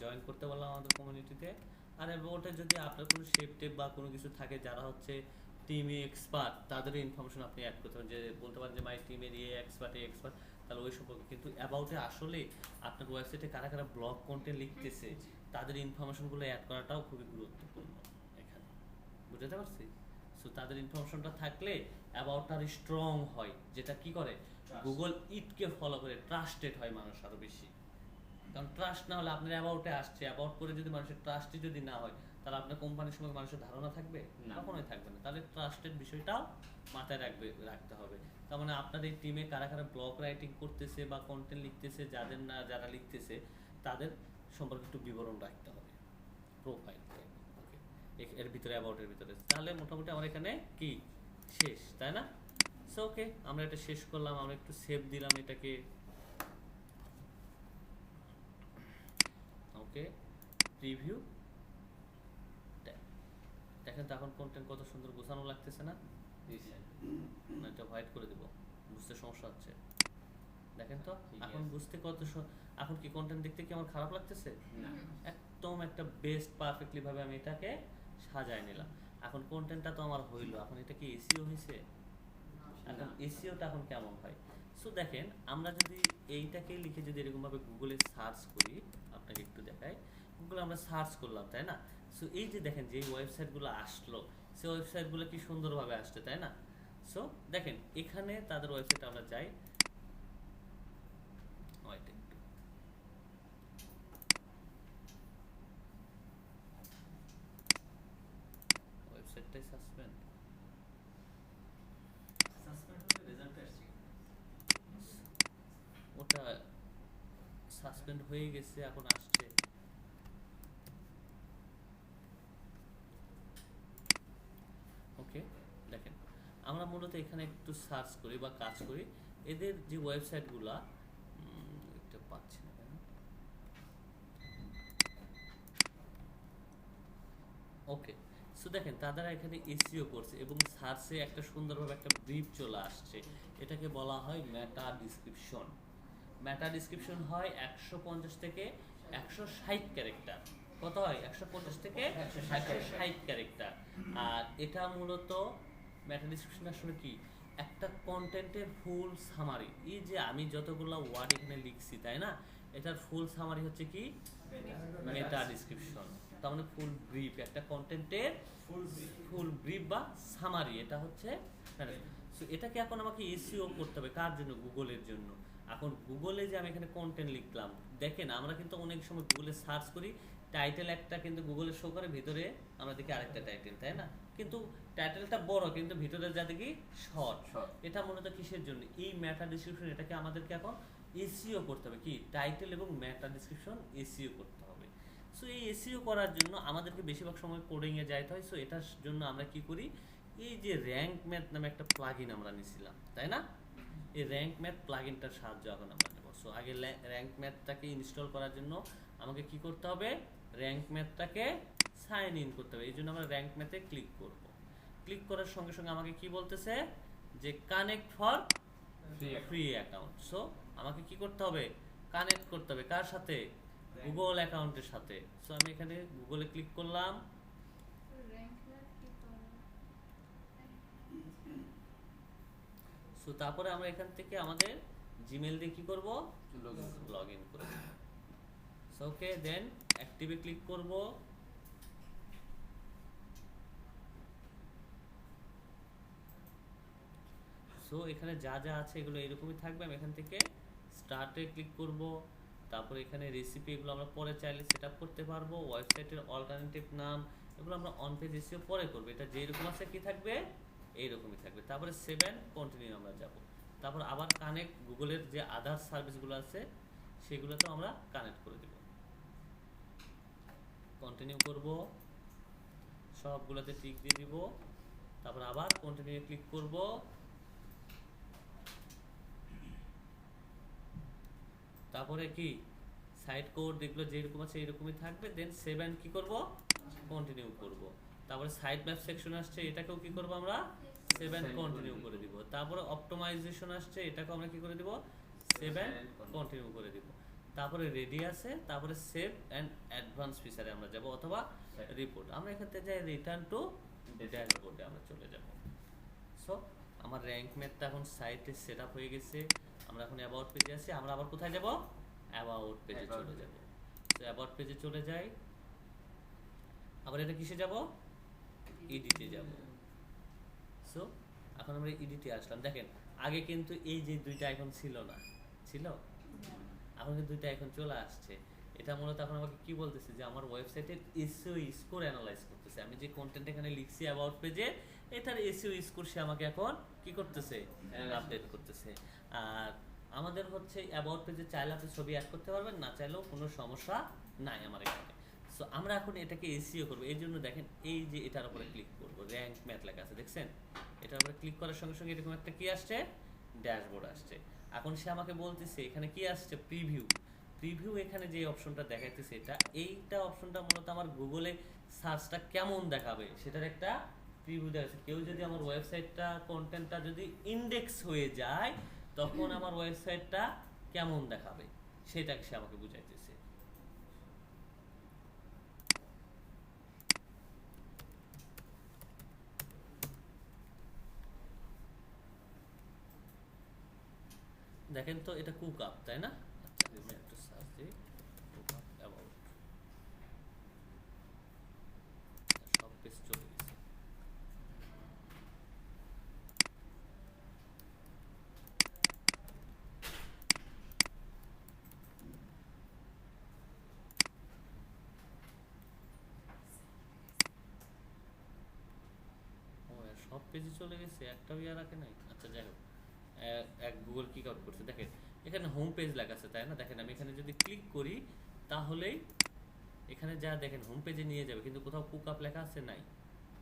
জয়েন করতে বললাম আমাদের কমিউনিটিতে। আর ওটা যদি আপনার কোনো শেপ টেপ বা কোনো কিছু থাকে, যারা হচ্ছে টিমে এক্সপার্ট, তাদের ইনফরমেশন আপনি অ্যাড করতে পারেন, যে বলতে পারেন যে মাই টিমের এক্সপার্ট, তাহলে ওই সম্পর্কে। কিন্তু অ্যাবাউটে আসলে আপনার ওয়েবসাইটে কারা কারা ব্লগ কন্টেন্ট লিখতেছে তাদের ইনফরমেশনগুলো অ্যাড করাটাও খুবই গুরুত্বপূর্ণ এখানে, বুঝতে পারছি? সো তাদের ইনফরমেশনটা থাকলে অ্যাবাউটটা স্ট্রং হয়, যেটা কি করে গুগল ইটকে ফলো করে ট্রাস্টেড হয় মানুষ আরও বেশি। কারণ ট্রাস্ট না হলে আপনার অ্যাবাউটে আসছে, অ্যাবাউট করে যদি মানুষের ট্রাস্টই যদি না হয়, তাহলে আপনার কোম্পানির সঙ্গে মানুষের ধারণা থাকবে? কখনোই থাকবে না। তাহলে ট্রাস্টেড বিষয়টাও মাথায় রাখতে হবে। তার মানে আপনার এই টিমে কারা কারা ব্লগ রাইটিং করতেছে বা কন্টেন্ট লিখতেছে, যারা লিখতেছে তাদের সম্পর্কে একটু বিবরণ রাখতে হবে, প্রোফাইল। ওকে, এর ভিতরে অ্যাবাউটের ভিতরে, তাহলে মোটামুটি আমার এখানে কি শেষ, তাই না? সো ওকে, আমরা এটা শেষ করলাম, আমরা একটু সেভ দিলাম এটাকে। ওকে, প্রিভিউ, দেখেন তো এখন কন্টেন্ট কত সুন্দর গোছানো লাগতেছে না? না, এটা হোয়াইট করে দিব, বুঝতে সমস্যা হচ্ছে। দেখেন তো এখন বুঝতে এখন কি কন্টেন্ট দেখতে কি আমার খারাপ লাগতেছে? একদম একটা বেস্ট পারফেক্টলি ভাবে আমি এটাকে সাজায় নিলাম। এখন কন্টেন্টটা তো আমার হইলো, এখন এটা কি এসইও হয়েছে? এখন এসইওটা এখন কেমন হয়? সো দেখেন, আমরা যদি এইটাকে লিখে যদি এরকম ভাবে গুগলে সার্চ করি, আপনাকে একটু দেখাই, গুগলে আমরা সার্চ করলাম, তাই না? সো এই যে দেখেন যে ওয়েবসাইটগুলো আসলো, সেই ওয়েবসাইটগুলো কি সুন্দরভাবে আসছে, তাই না? সো দেখেন এখানে তাদের ওয়েবসাইটে আমরা যাই, ওয়েবসাইটটাই সাসপেন্ড, ওটা সাসপেন্ড হয়ে গেছে, এখন আসছে। ওকে, দেখেন আমরা মূলত এখানে একটু সার্চ করি বা কাজ করি, এদের যে ওয়েবসাইটগুলা এটা পাচ্ছি না কেন। ওকে, সো দেখেন তারা এখানে এসইও করছে এবং সার্চে একটা সুন্দরভাবে একটা ব্রিফ চলে আসছে, এটাকে বলা হয় মেটা ডিসক্রিপশন। মেটা ডিসক্রিপশন হয় 150 থেকে 160 ক্যারেক্টার। কত হয়? 150 থেকে 160 ক্যারেক্টার। আর এটা মূলত মেটা ডিসক্রিপশন আসলে কি, একটা কন্টেন্টের ফুল সামারি। এই যে আমি যতগুলো ওয়ার্ড এখানে লিখছি, তাই না, এটার ফুল সামারি হচ্ছে কি মেটা ডিসক্রিপশন। তার মানে ফুল ব্রিফ, একটা কন্টেন্টের ফুল ব্রিফ বা সামারি, এটা হচ্ছে। সো এটাকে এখন আমাকে এসইও করতে হবে, কার জন্য? গুগলের জন্য। এখন গুগলে যে আমি এখানে কন্টেন্ট লিখলাম, দেখেন আমরা কিন্তু অনেক সময় গুগলে সার্চ করি, টাইটেল একটা কিন্তু গুগলে শো করে, ভিতরে আমরা দেখি আরেকটা টাইটেল, তাই না? কিন্তু টাইটেলটা বড় কিন্তু ভিতরে যা দেখি শর্ট। Short। এটা মূলত কিসের জন্য? এই মেটা ডেসক্রিপশন এটাকে আমাদেরকে এখন এসইও করতে হবে, কি টাইটেল এবং মেটা ডেসক্রিপশন এসইও করতে হবে। সো এই এসইও করার জন্য আমাদেরকে বেশিরভাগ সময় কোডিং এ যাইতে হয়। সো এটার জন্য আমরা কি করি, এই যে র্যাঙ্ক ম্যাথ নামে একটা প্লাগইন আমরা নিছিলাম, তাই না? এই র্যাঙ্ক ম্যাথ প্লাগইনটার সাহায্য এখন আমরা নেব। সো আগে র্যাঙ্ক ম্যাথটাকে ইনস্টল করার জন্য আমাকে কি করতে হবে, র্যাঙ্ক ম্যাথটাকে সাইন ইন করতে হবে। এই জন্য আমরা র্যাঙ্ক ম্যাথে ক্লিক করব। ক্লিক করার সঙ্গে সঙ্গে আমাকে কি বলতেছে যে connect for free account. So আমাকে কি করতে হবে, কানেক্ট করতে হবে কার সাথে, গুগল অ্যাকাউন্টের সাথে। সো আমি এখানে গুগলে ক্লিক করলাম। র্যাঙ্ক ম্যাথ কি করে? সো তারপরে আমরা এখান থেকে আমাদের জিমেল দিয়ে কি করব, Login। লগ ইন করে দেব। সো ওকে, দেন অ্যাক্টিভে ক্লিক করব। সো এখানে যা যা আছে এগুলো এরকমই থাকবে। আমি এখান থেকে স্টার্টে ক্লিক করব। তারপরে এখানে রেসিপি, এগুলো আমরা পরে চাইলে সেট আপ করতে পারবো। ওয়েবসাইটের অল্টারনেটিভ নাম, এগুলো আমরা অন পেজ এসিও পরে করব। এটা যেরকম আছে কি থাকবে, এইরকমই থাকবে। তারপরে 7 কন্টিনিউ আমরা যাব। তারপর আবার কানেক্ট, গুগলের যে আদার সার্ভিসগুলো আছে সেগুলোতেও আমরা কানেক্ট করে দেব। কন্টিনিউ করব, সবগুলোতে টিক দিয়ে দিব। তারপর আবার কন্টিনিউ ক্লিক করব। তারপরে কি সাইট কোড এগুলো যেরকম আছে এরকমই থাকবে। দেন 7 কি করব, কন্টিনিউ করব। তারপরে সাইট ম্যাপ সেকশন আসছে, এটাকেও কি করব আমরা 7 কন্টিনিউ করে দিব। তারপরে অপটিমাইজেশন আসছে, এটাকে আমরা কি করে দিব 7 কন্টিনিউ করে দিব। তারপরে রেডি আছে, তারপরে সেভ এন্ড অ্যাডভান্স ফিচারে আমরা যাব, অথবা রিপোর্ট। আমরা এখান থেকে যাই রিটার্ন টু ড্যাশবোর্ডে আমরা চলে যাব। সো আমার র্যাঙ্ক ম্যাথটা এখন সাইটে সেট আপ হয়ে গেছে। আমরা এখন অ্যাবাউট পেজে আছি। আমরা আবার কোথায় যাব, অ্যাবাউট পেজে চলে যাব। তো অ্যাবাউট পেজে চলে যাই। আবার এটা কিসে যাব, এডিটে যাব। সো এখন আমরা এডিটে আসলাম। দেখেন আগে কিন্তু এই যে দুইটা আইকন ছিল না, ছিল, এখন কিন্তু দুইটা আইকন চলে আসছে। এটা মূলত এখন আমাকে কি বলতেছে যে আমার ওয়েবসাইটের এসইও স্কোর অ্যানালাইজ করতেছে। আমি যে কন্টেন্ট এখানে লিখছি অ্যাবাউট পেজে, এটার এসইও স্কোর সে আমাকে এখন কি করতেছে, আপডেট করতেছে। আর আমাদের হচ্ছে অ্যাবাউট পেজে চাইলে আপনি ছবি অ্যাড করতে পারবেন, না চাইলেও কোনো সমস্যা নাই আমার এখানে। সো আমরা এখন এটাকে এসইও করবো। এই জন্য দেখেন এই যে এটার উপরে ক্লিক করবো, র্যাঙ্ক ম্যাথ লেখা আছে দেখছেন, এটার উপরে ক্লিক করার সঙ্গে সঙ্গে এরকম একটা কি আসছে, ড্যাশবোর্ড আসছে। এখন সে আমাকে বলতেছে এখানে কি আসছে, প্রিভিউ। প্রিভিউ এখানে যে অপশনটা দেখাইতেছে এইটা অপশনটা মূলত আমার গুগলে সার্চটা কেমন দেখাবে সেটার একটা প্রিভিউ দেখাচ্ছে। কেউ যদি আমার ওয়েবসাইটটা কন্টেন্টটা যদি ইন্ডেক্স হয়ে যায় তখন আমার ওয়েবসাইটটা কেমন দেখাবে সেটাকে সে আমাকে বুঝাইতেছে। দেখেন তো এটা কুক আপ, তাই না? আচ্ছা আমি একটু সার্চ দিই, কুক আপ অ্যাবাউট, সব পেজ চলে গেছে। ও সব পেজে চলে গেছে, একটাও ইয়া রাখে নাই। আচ্ছা যাই হোক, এক গুগল কিক আউট করছে। দেখেন এখানে হোম পেজ লেখা আছে, তাই না? দেখেন আমি এখানে যদি ক্লিক করি তাহলেই এখানে যা দেখেন হোম পেজে নিয়ে যাবে, কিন্তু কোথাও কুক আপ লেখা আছে নাই,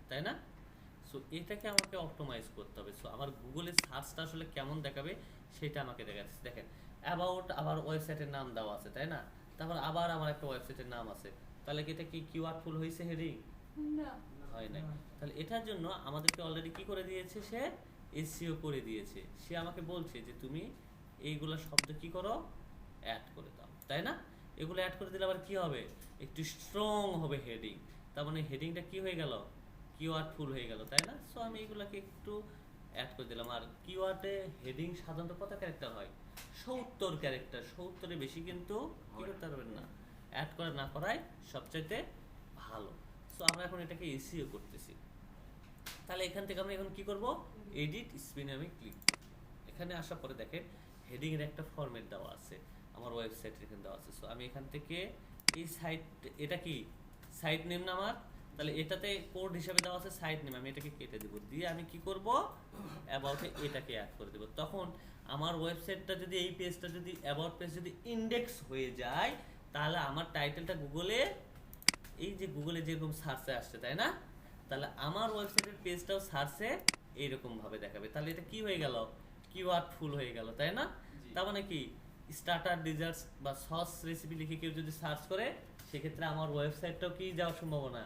তাই না? সো এটাকে আমাকে অপটিমাইজ করতে হবে। সো আমার গুগলের সার্চটা আসলে কেমন দেখাবে সেটা আমাকে দেখাচ্ছে। দেখেন অ্যাবাউট আবার ওয়েবসাইটের নাম দেওয়া আছে, তাই না? তারপর আবার আমার একটা ওয়েবসাইটের নাম আছে, তাহলে কি এটা কি কিওয়ার্ড ফুল হয়েছে, হেডিং না। হয় নাই। তাহলে এটার জন্য আমাদেরকে অলরেডি কি করে দিয়েছে, সে এসইও করে দিয়েছে। সে আমাকে বলছে যে তুমি এইগুলা শব্দ কি করো, অ্যাড করে দাও, তাই না? এগুলো অ্যাড করে দিলে আবার কি হবে, একটু স্ট্রং হবে হেডিং। তার মানে হেডিংটা কি হয়ে গেল, কিওয়ার্ড ফুল হয়ে গেল, তাই না? সো আমি এগুলাকে একটু অ্যাড করে দিলাম। আর কিওয়ার্ডে হেডিং সাধারণত কত ক্যারেক্টার হয়, 70 ক্যারেক্টার, 70-এর বেশি কিন্তু কি করতে পারবেন না, অ্যাড করা না করাই সবচাইতে ভালো। সো আমরা এখন এটাকে এসইও করতেছি। তাহলে এখান থেকে আমরা এখন কি করব, এডিট স্পিনে আমি ক্লিক করব। এখানে আসার পরে দেখেন হেডিং এর একটা ফরম্যাট দেওয়া আছে, আমার ওয়েবসাইটের এখানে দেওয়া আছে। সো আমি এখান থেকে এই সাইট, এটা কি সাইট নেম না আমার, তাহলে এটাতে কোড হিসাবে দেওয়া আছে সাইট নেম, আমি এটাকে কেটে দেবো, দিয়ে আমি কি করব অ্যাবাউটে এটাকে অ্যাড করে দেবো। তখন আমার ওয়েবসাইটটা যদি, এই পেজটা যদি অ্যাবাউট পেজ যদি ইন্ডেক্স হয়ে যায়, তাহলে আমার টাইটেলটা গুগলে, এই যে গুগলে যেরকম সার্চে আসছে তাই না, তাহলে আমার ওয়েবসাইটের পেজটাও সার্চে এইরকম ভাবে দেখাবে। তাহলে এটা কি হয়ে গেল, কিওয়ার্ড ফুল হয়ে গেল তাই না। তার মানে কি স্টার্টার ডিজার্টস বা সস রেসিপি লিখে কেউ যদি সার্চ করে, সেক্ষেত্রে আমার ওয়েবসাইটটাও কি যাওয়ার সম্ভাবনা,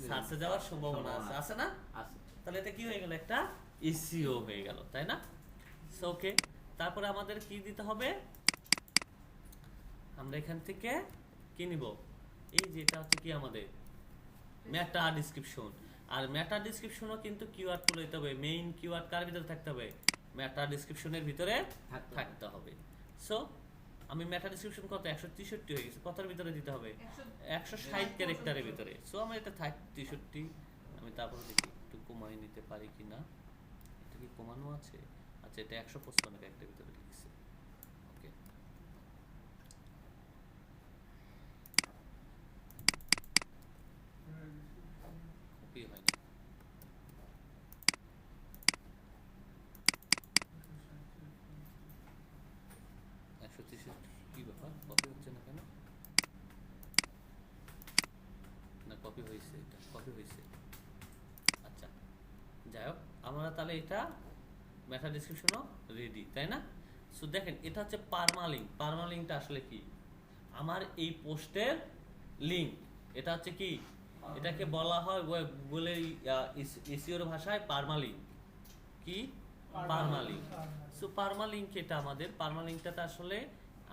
সার্চে যাওয়ার সম্ভাবনা আছে, আছে না? আছে। তাহলে এটা কি হয়ে গেল, একটা এসইও হয়ে গেল তাই না। সো ওকে, তারপরে আমাদের কি দিতে হবে, আমরা এখান থেকে কি নিব, এই যেটা হচ্ছে কি আমাদের মেটা ডেসক্রিপশন। আর মেটা ডেসক্রিপশনও কিন্তু কিওয়ার্ড তুলে দিতে হবে। মেইন কিওয়ার্ড কার ভিতরে থাকতে হবে, মেটা ডেসক্রিপশনের ভিতরে থাকতে হবে। সো আমি মেটা ডেসক্রিপশন কত 163 হয়ে গেছে, কতর ভিতরে দিতে হবে 160 ক্যারেক্টারের ভিতরে। সো আমার এটা থাক 63, আমি তারপরে দেখি একটু কমাই নিতে পারি কিনা, এটা কি কমানো আছে, আচ্ছা এটা 155 ক্যারেক্টারের ভিতরে লিখছি। ওকে, কপি হয়নি, কি ব্যাপার, কপি হচ্ছে না কেন, না কপি হয়েছে, এটা কপি হয়েছে। আচ্ছা যাই হোক, আমরা তাহলে এটা মেটা ডেসক্রিপশনও রেডি তাই না। সো দেখেন এটা হচ্ছে পারমালিঙ্ক। পারমালিঙ্কটা আসলে কি, আমার এই পোস্টের লিঙ্ক, এটা হচ্ছে কি, এটাকে বলা হয় গুগলের এসইওর ভাষায় পারমালিঙ্ক। কি পারমালিঙ্ক। সো পারমালিঙ্ক এটা আমাদের, পারমালিঙ্কটা আসলে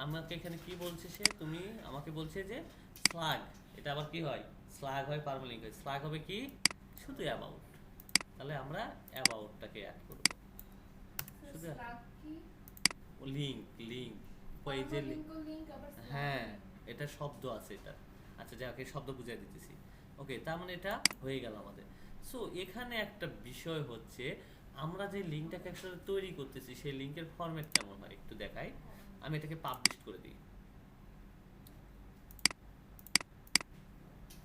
আমাকে এখানে কি বলছে সে, তুমি আমাকে বলছে যে স্ল্যাগ, এটা আবার কি হয়, স্ল্যাগ হয়, পারমালিঙ্ক হয়। স্ল্যাগ হবে কি শুধু অ্যাবাউট, তাহলে আমরা অ্যাবাউটটাকে অ্যাড করব, শুধু লিঙ্ক, লিঙ্ক পেজের লিঙ্ক, হ্যাঁ এটা শব্দ আছে এটা। আচ্ছা যাকে শব্দ বুঝাই দিতেছি। ওকে, তার মানে এটা হয়ে গেল আমাদের। সো এখানে একটা বিষয় হচ্ছে, আমরা যে লিঙ্কটাকে একসাথে তৈরি করতেছি, সেই লিঙ্কের ফরম্যাট কেমন হয় একটু দেখাই। আমি এটাকে পাবলিশ করে দিই,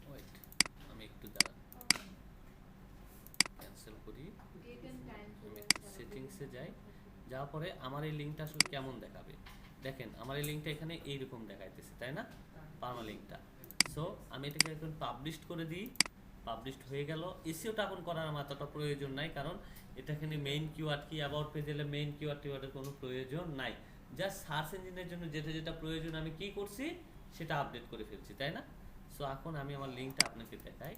ওয়েট আমি একটু দাঁড়ান, ক্যান্সেল করি, আমি সেটিংসে যাই, যাওয়ার পরে আমার এই লিঙ্কটা আসলে কেমন দেখাবে দেখেন। আমার এই লিঙ্কটা এখানে এইরকম দেখাইতেছে তাই না, পারমালিঙ্কটা। সো আমি এটাকে এখন পাবলিশ করে দিই, পাবলিশড হয়ে গেল। এসইওটা এখন করার আমার এতটা প্রয়োজন নাই, কারণ এটা এখানে মেইন কিওয়ার্ড কি, অ্যাবাউট পেজে এলে মেইন কিওয়ার্ড টিওয়ার্ডের কোনো প্রয়োজন নাই। জাস্ট সার্চ ইঞ্জিনের জন্য যেটা যেটা প্রয়োজন আমি কি করছি সেটা আপডেট করে ফেলছি তাই না। সো এখন আমি আমার লিঙ্কটা আপনাকে দেখাই,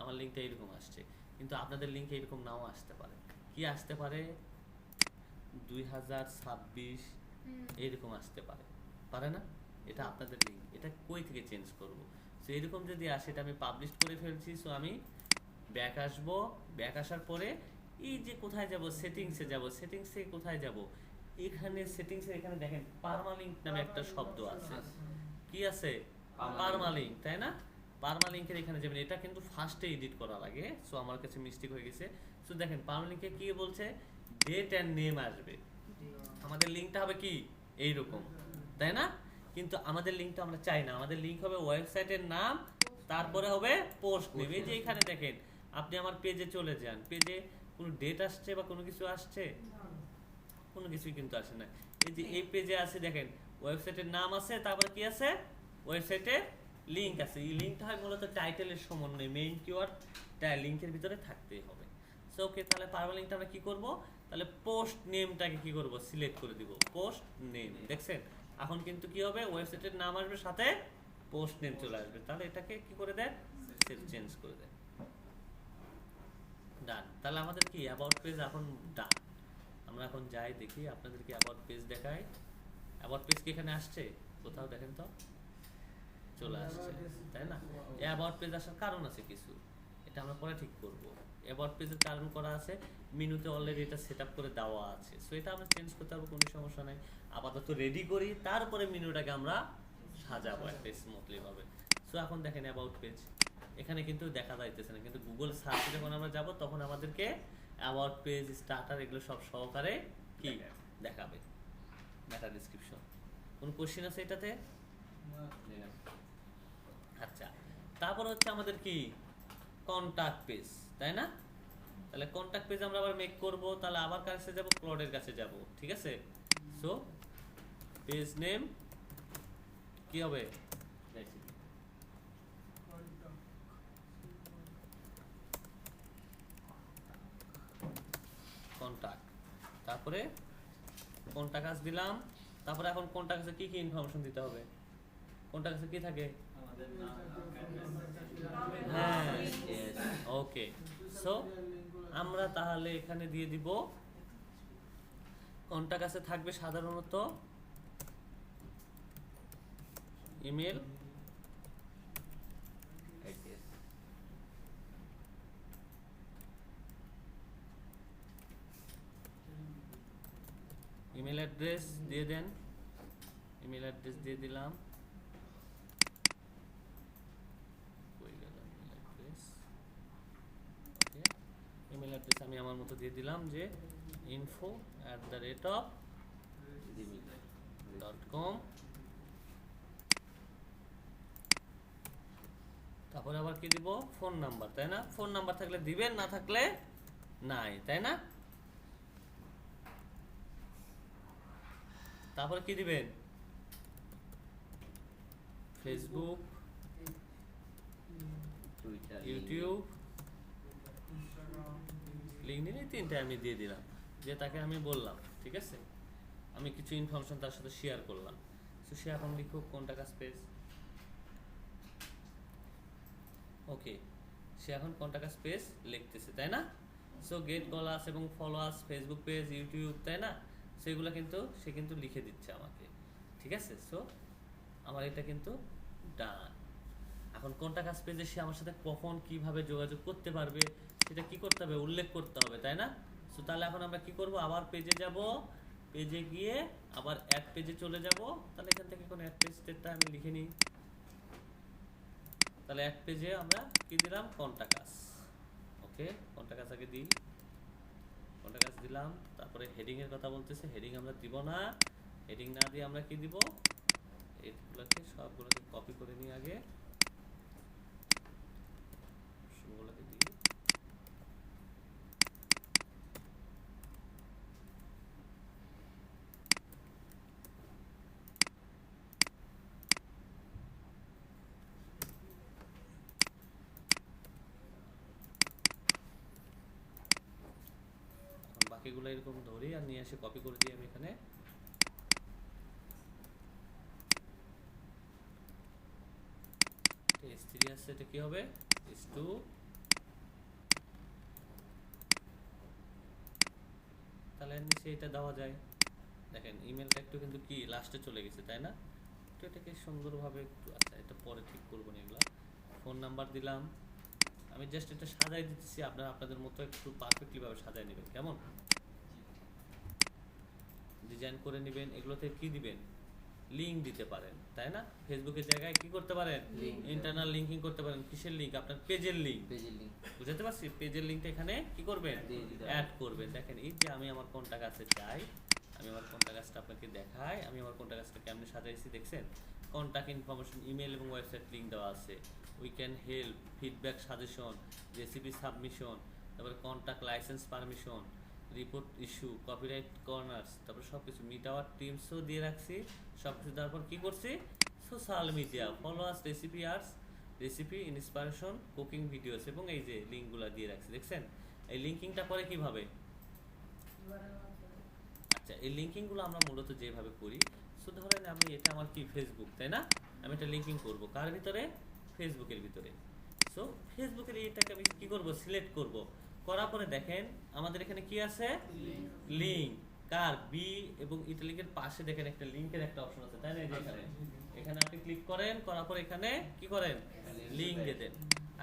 আমার লিঙ্কটা এরকম আসছে, কিন্তু আপনাদের লিঙ্ক এরকম নাও আসতে পারে। কি আসতে পারে, 2026 এরকম আসতে পারে, পারে না, এটা আপনাদের লিঙ্ক, এটা কই থেকে চেঞ্জ করব। সো এরকম যদি আসে, এটা আমি পাবলিশ করে ফেলছি। সো আমি ব্যাক আসব, ব্যাক আসার পরে এই যে কোথায় যাব, সেটিংসে যাব, সেটিংসে কোথায় যাব, এখানে সেটিংসে এখানে দেখেন পারমালিঙ্ক নামে একটা শব্দ আছে, কি আছে পারমালিঙ্ক তাই না। পারমালিঙ্কের এখানে যাবেন, এটা কিন্তু ফার্স্টে এডিট করা লাগে। সো আমার কাছে মিস্টেক হয়ে গেছে। সো দেখেন পারমালিঙ্কে কি বলছে, ডেট অ্যান্ড নেম আসবে, আমাদের লিঙ্কটা হবে কি এইরকম তাই না। কিন্তু আমাদের লিঙ্কটা আমরা চাই না, আমাদের লিঙ্ক হবে ওয়েবসাইটের নাম, তারপরে হবে পোস্ট নেম। এই যে এখানে দেখেন, আপনি আমার পেজে চলে যান, পেজে কোনো ডেট আসছে বা কোনো কিছু আসছে, কোনো কিছুই কিন্তু আসে না। এই যে এই পেজে আছে দেখেন, ওয়েবসাইটের নাম আছে, তারপরে কি আছে, ওয়েবসাইটের লিঙ্ক আছে। এই লিঙ্কটা হয় মূলত টাইটেলের সমন্বয়, মেইন কিওয়ার্ড লিঙ্কের ভিতরে থাকতেই হবে। সো ওকে, তাহলে পারমালিঙ্কটা আমরা কি করব, তাহলে পোস্ট নেমটাকে কি করব, সিলেক্ট করে দিব, পোস্ট নেম। দেখছেন এখন কিন্তু কি হবে, ওয়েবসাইটের নাম আসবে, সাথে পোস্ট নেম চলে আসবে। তাহলে এটাকে কি করে দেন, চেঞ্জ করে দেন, ডান। তাহলে আমাদের কি অ্যাবাউট পেজ এখন ডান। আমরা এখন যাই দেখি, আপনাদেরকে অ্যাবাউট পেজ দেখাই। অ্যাবাউট পেজ কি এখানে আসছে কোথাও, দেখেন তো, চলে আসছে তাই না। অ্যাবাউট পেজ আসার কারণ আছে কিছু, এটা আমরা পরে ঠিক করব। অ্যাবাউট পেজের কারণ করা আছে, মেনুতে অলরেডি এটা সেটআপ করে দেওয়া আছে। সো এটা আমরা চেঞ্জ করতে পারবো, কোনো সমস্যা নাই। আপাতত রেডি করি, তারপরে মেনুটাকে আমরা সাজাবো একটা স্মুথলি ভাবে। সো এখন দেখেন অ্যাবাউট পেজ এখানে কিন্তু দেখা যাইতেছে না, কিন্তু গুগল সার্চে যখন আমরা যাব তখন আমাদেরকে অ্যাবাউট পেজ, স্টার্টার এগুলো সব সহকারে কি দেখাবে, মেটা ডেসক্রিপশন। কোন কোশ্চেন আছে এটাতে? আচ্ছা, তারপর হচ্ছে আমাদের কি কন্টাক্ট পেজ, তাই না? তাহলে কন্টাক্ট পেজ আমরা আবার মেক করব, তাহলে আবার কাছে যাব, ক্লডের কাছে যাব, ঠিক আছে? সো পেজ নেম কি হবে? কন্টাক্ট, তারপরে কোনটা কাজ দিলাম, তারপরে এখন কোনটা কাছে কি কি ইনফরমেশন দিতে হবে? কোনটা কাছে কি থাকে? হ্যাঁ, ওকে। সো আমরা তাহলে এখানে দিয়ে দিব, কোনটা কাছে থাকবে সাধারণত ইমেল, ইমেল অ্যাড্রেস দিয়ে দেন, ইমেল অ্যাড্রেস দিয়ে দিলাম, ইমেল অ্যাড্রেস আমি আমার মতো দিয়ে দিলাম যে info@gmail.com। তারপরে আবার কি দিব? ফোন নাম্বার, তাই না? ফোন নাম্বার থাকলে দিবেন, না থাকলে নাই, তাই না? তারপরে কি দিবেন? ফেসবুক, ইউটিউব, লিঙ্ক নিলে তিনটা আমি দিয়ে দিলাম, যে তাকে আমি বললাম, ঠিক আছে? আমি কিছু ইনফরমেশন তার সাথে শেয়ার করলাম। সো সে এখন লিখুক কোনটা কাজ পেজ। ওকে, সে এখন কোনটা কাজ পেজ লিখতেছে, তাই না? সো গেট কলার্স এবং ফলোয়ার্স, ফেসবুক পেজ, ইউটিউব, তাই না? সেগুলো কিন্তু সে কিন্তু লিখে দিচ্ছে আমাকে, ঠিক আছে? সো আমার এটা কিন্তু ডান। এখন কোনটা কাজ পেজে সে আমার সাথে কখন কিভাবে যোগাযোগ করতে পারবে সেটা কি করতে হবে? উল্লেখ করতে হবে, তাই না? সো তাহলে এখন আমরা কি করব? আবার পেজে যাব, পেজে গিয়ে আবার অ্যাড পেজে চলে যাব। তাহলে এখান থেকে কোন অ্যাড পেজটা আমি লিখে নিই। তাহলে অ্যাড পেজে আমরা কি দিলাম? কন্টাক্ট। ওকে, কন্টাক্ট আগে দিই, কন্টাক্ট দিলাম। তারপরে হেডিং এর কথা বলতেছে, হেডিং আমরা দিব না। হেডিং না দিয়ে আমরা কি দিব? এইগুলোকে সবগুলোকে কপি করে নিই আগে, সবগুলোকে দিই। বাকিগুলো এরকম ধরি আর নিয়ে এসে কপি করে দিই আমি এখানে। S3 আছে, এটা কি হবে? S2। তাহলে নিচে এটা দেওয়া যায়। দেখেন ইমেলটা একটু কিন্তু কি লাস্টে চলে গেছে, তাই না? তো এটাকে সুন্দরভাবে একটু, আচ্ছা এটা পরে ঠিক করবো না এগুলা। ফোন নাম্বার দিলাম, আমি জাস্ট এটা সাজাই দিচ্ছি, আপনারা আপনাদের মতো একটু পারফেক্টলি ভাবে সাজাই নেবেন, কেমন? ডিজাইন করে নেবেন। এগুলোতে কি দিবেন? লিংক দিতে পারেন, তাই না? ফেসবুকের জায়গায় কি করতে পারেন? ইন্টারনাল লিংকিং করতে পারেন। কিসের লিংক? আপনার পেজের লিংক। বুঝতে পারছি? পেজের লিংকটা এখানে কি করবেন? অ্যাড করবেন। দেখেন এই যে আমি আমার কোনটা কাছে যাই, আমি আমার কোনটা কাজটা আপনাকে দেখাই, আমি আমার কোনটা কাজটা কেমনে সাজাইছি দেখছেন? কন্টাক্ট ইনফরমেশন, ইমেল এবং ওয়েবসাইট লিংক দেওয়া আছে। We can help, feedback, suggestion, recipe submission, তারপরে contact license permission, report issue, copyright corners, তারপরে সব কিছু মিট আওয়ার টিমসও দিয়ে রাখছি। সব কিছু দেওয়ার পর কী করছি? Social media, followers, recipe arts, recipe inspiration, cooking videos এবং এই যে লিঙ্কগুলো দিয়ে রাখছি, দেখছেন? এই লিঙ্কিংটা করে কিভাবে? আচ্ছা, এই লিঙ্কিংগুলো আমরা মূলত যেভাবে করি, সো ধরেন আমি এটা আমার কি ফেসবুক, তাই না? আমি এটা লিঙ্কিং করব কার ভিতরে? ফেসবুকের ভিতরে। সো ফেসবুকের এইটাকে আমি কি করব? সিলেক্ট করব। করার পরে দেখেন আমাদের এখানে কি আছে? লিঙ্ক। কার? বি এবং ইটালিকের পাশে দেখেন একটা লিঙ্কের একটা অপশন আছে, তাই না? এই যে এখানে, এখানে আপনি ক্লিক করেন, করার পরে এখানে কি করেন? লিঙ্ক দিয়ে দেন।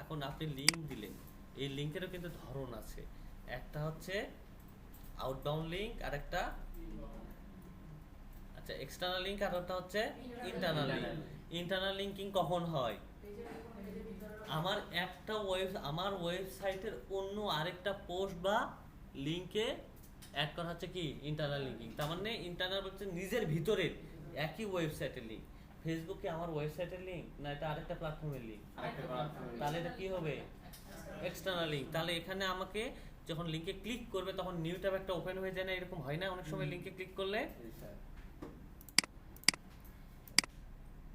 এখন আপনি লিঙ্ক দিলেন, এই লিঙ্কেরও কিন্তু ধরন আছে। একটা হচ্ছে আউটবাউন্ড লিঙ্ক, আর একটা আচ্ছা এক্সটার্নাল লিঙ্ক, আর একটা হচ্ছে ইন্টারনাল লিঙ্ক। ইন্টারনাল লিঙ্কিং কখন হয়? আমার একটা আমার ওয়েবসাইটের অন্য আরেকটা পোস্ট বা লিঙ্কে অ্যাড করা হচ্ছে কি? Internal linking. তার মানে ইন্টারনাল হচ্ছে নিজের ভিতরের একই ওয়েবসাইটের লিঙ্ক। ফেসবুক কি আমার ওয়েবসাইটের লিংক না এটা আরেকটা প্ল্যাটফর্মের লিংক? আরেকটা platform এর তাহলে এটা কি হবে? External link. তাহলে এখানে আমাকে যখন লিংকে ক্লিক করবে তখন নিউ ট্যাব একটা ওপেন হয়ে যায় না, এরকম হয় না অনেক সময় লিংকে ক্লিক করলে? জি স্যার।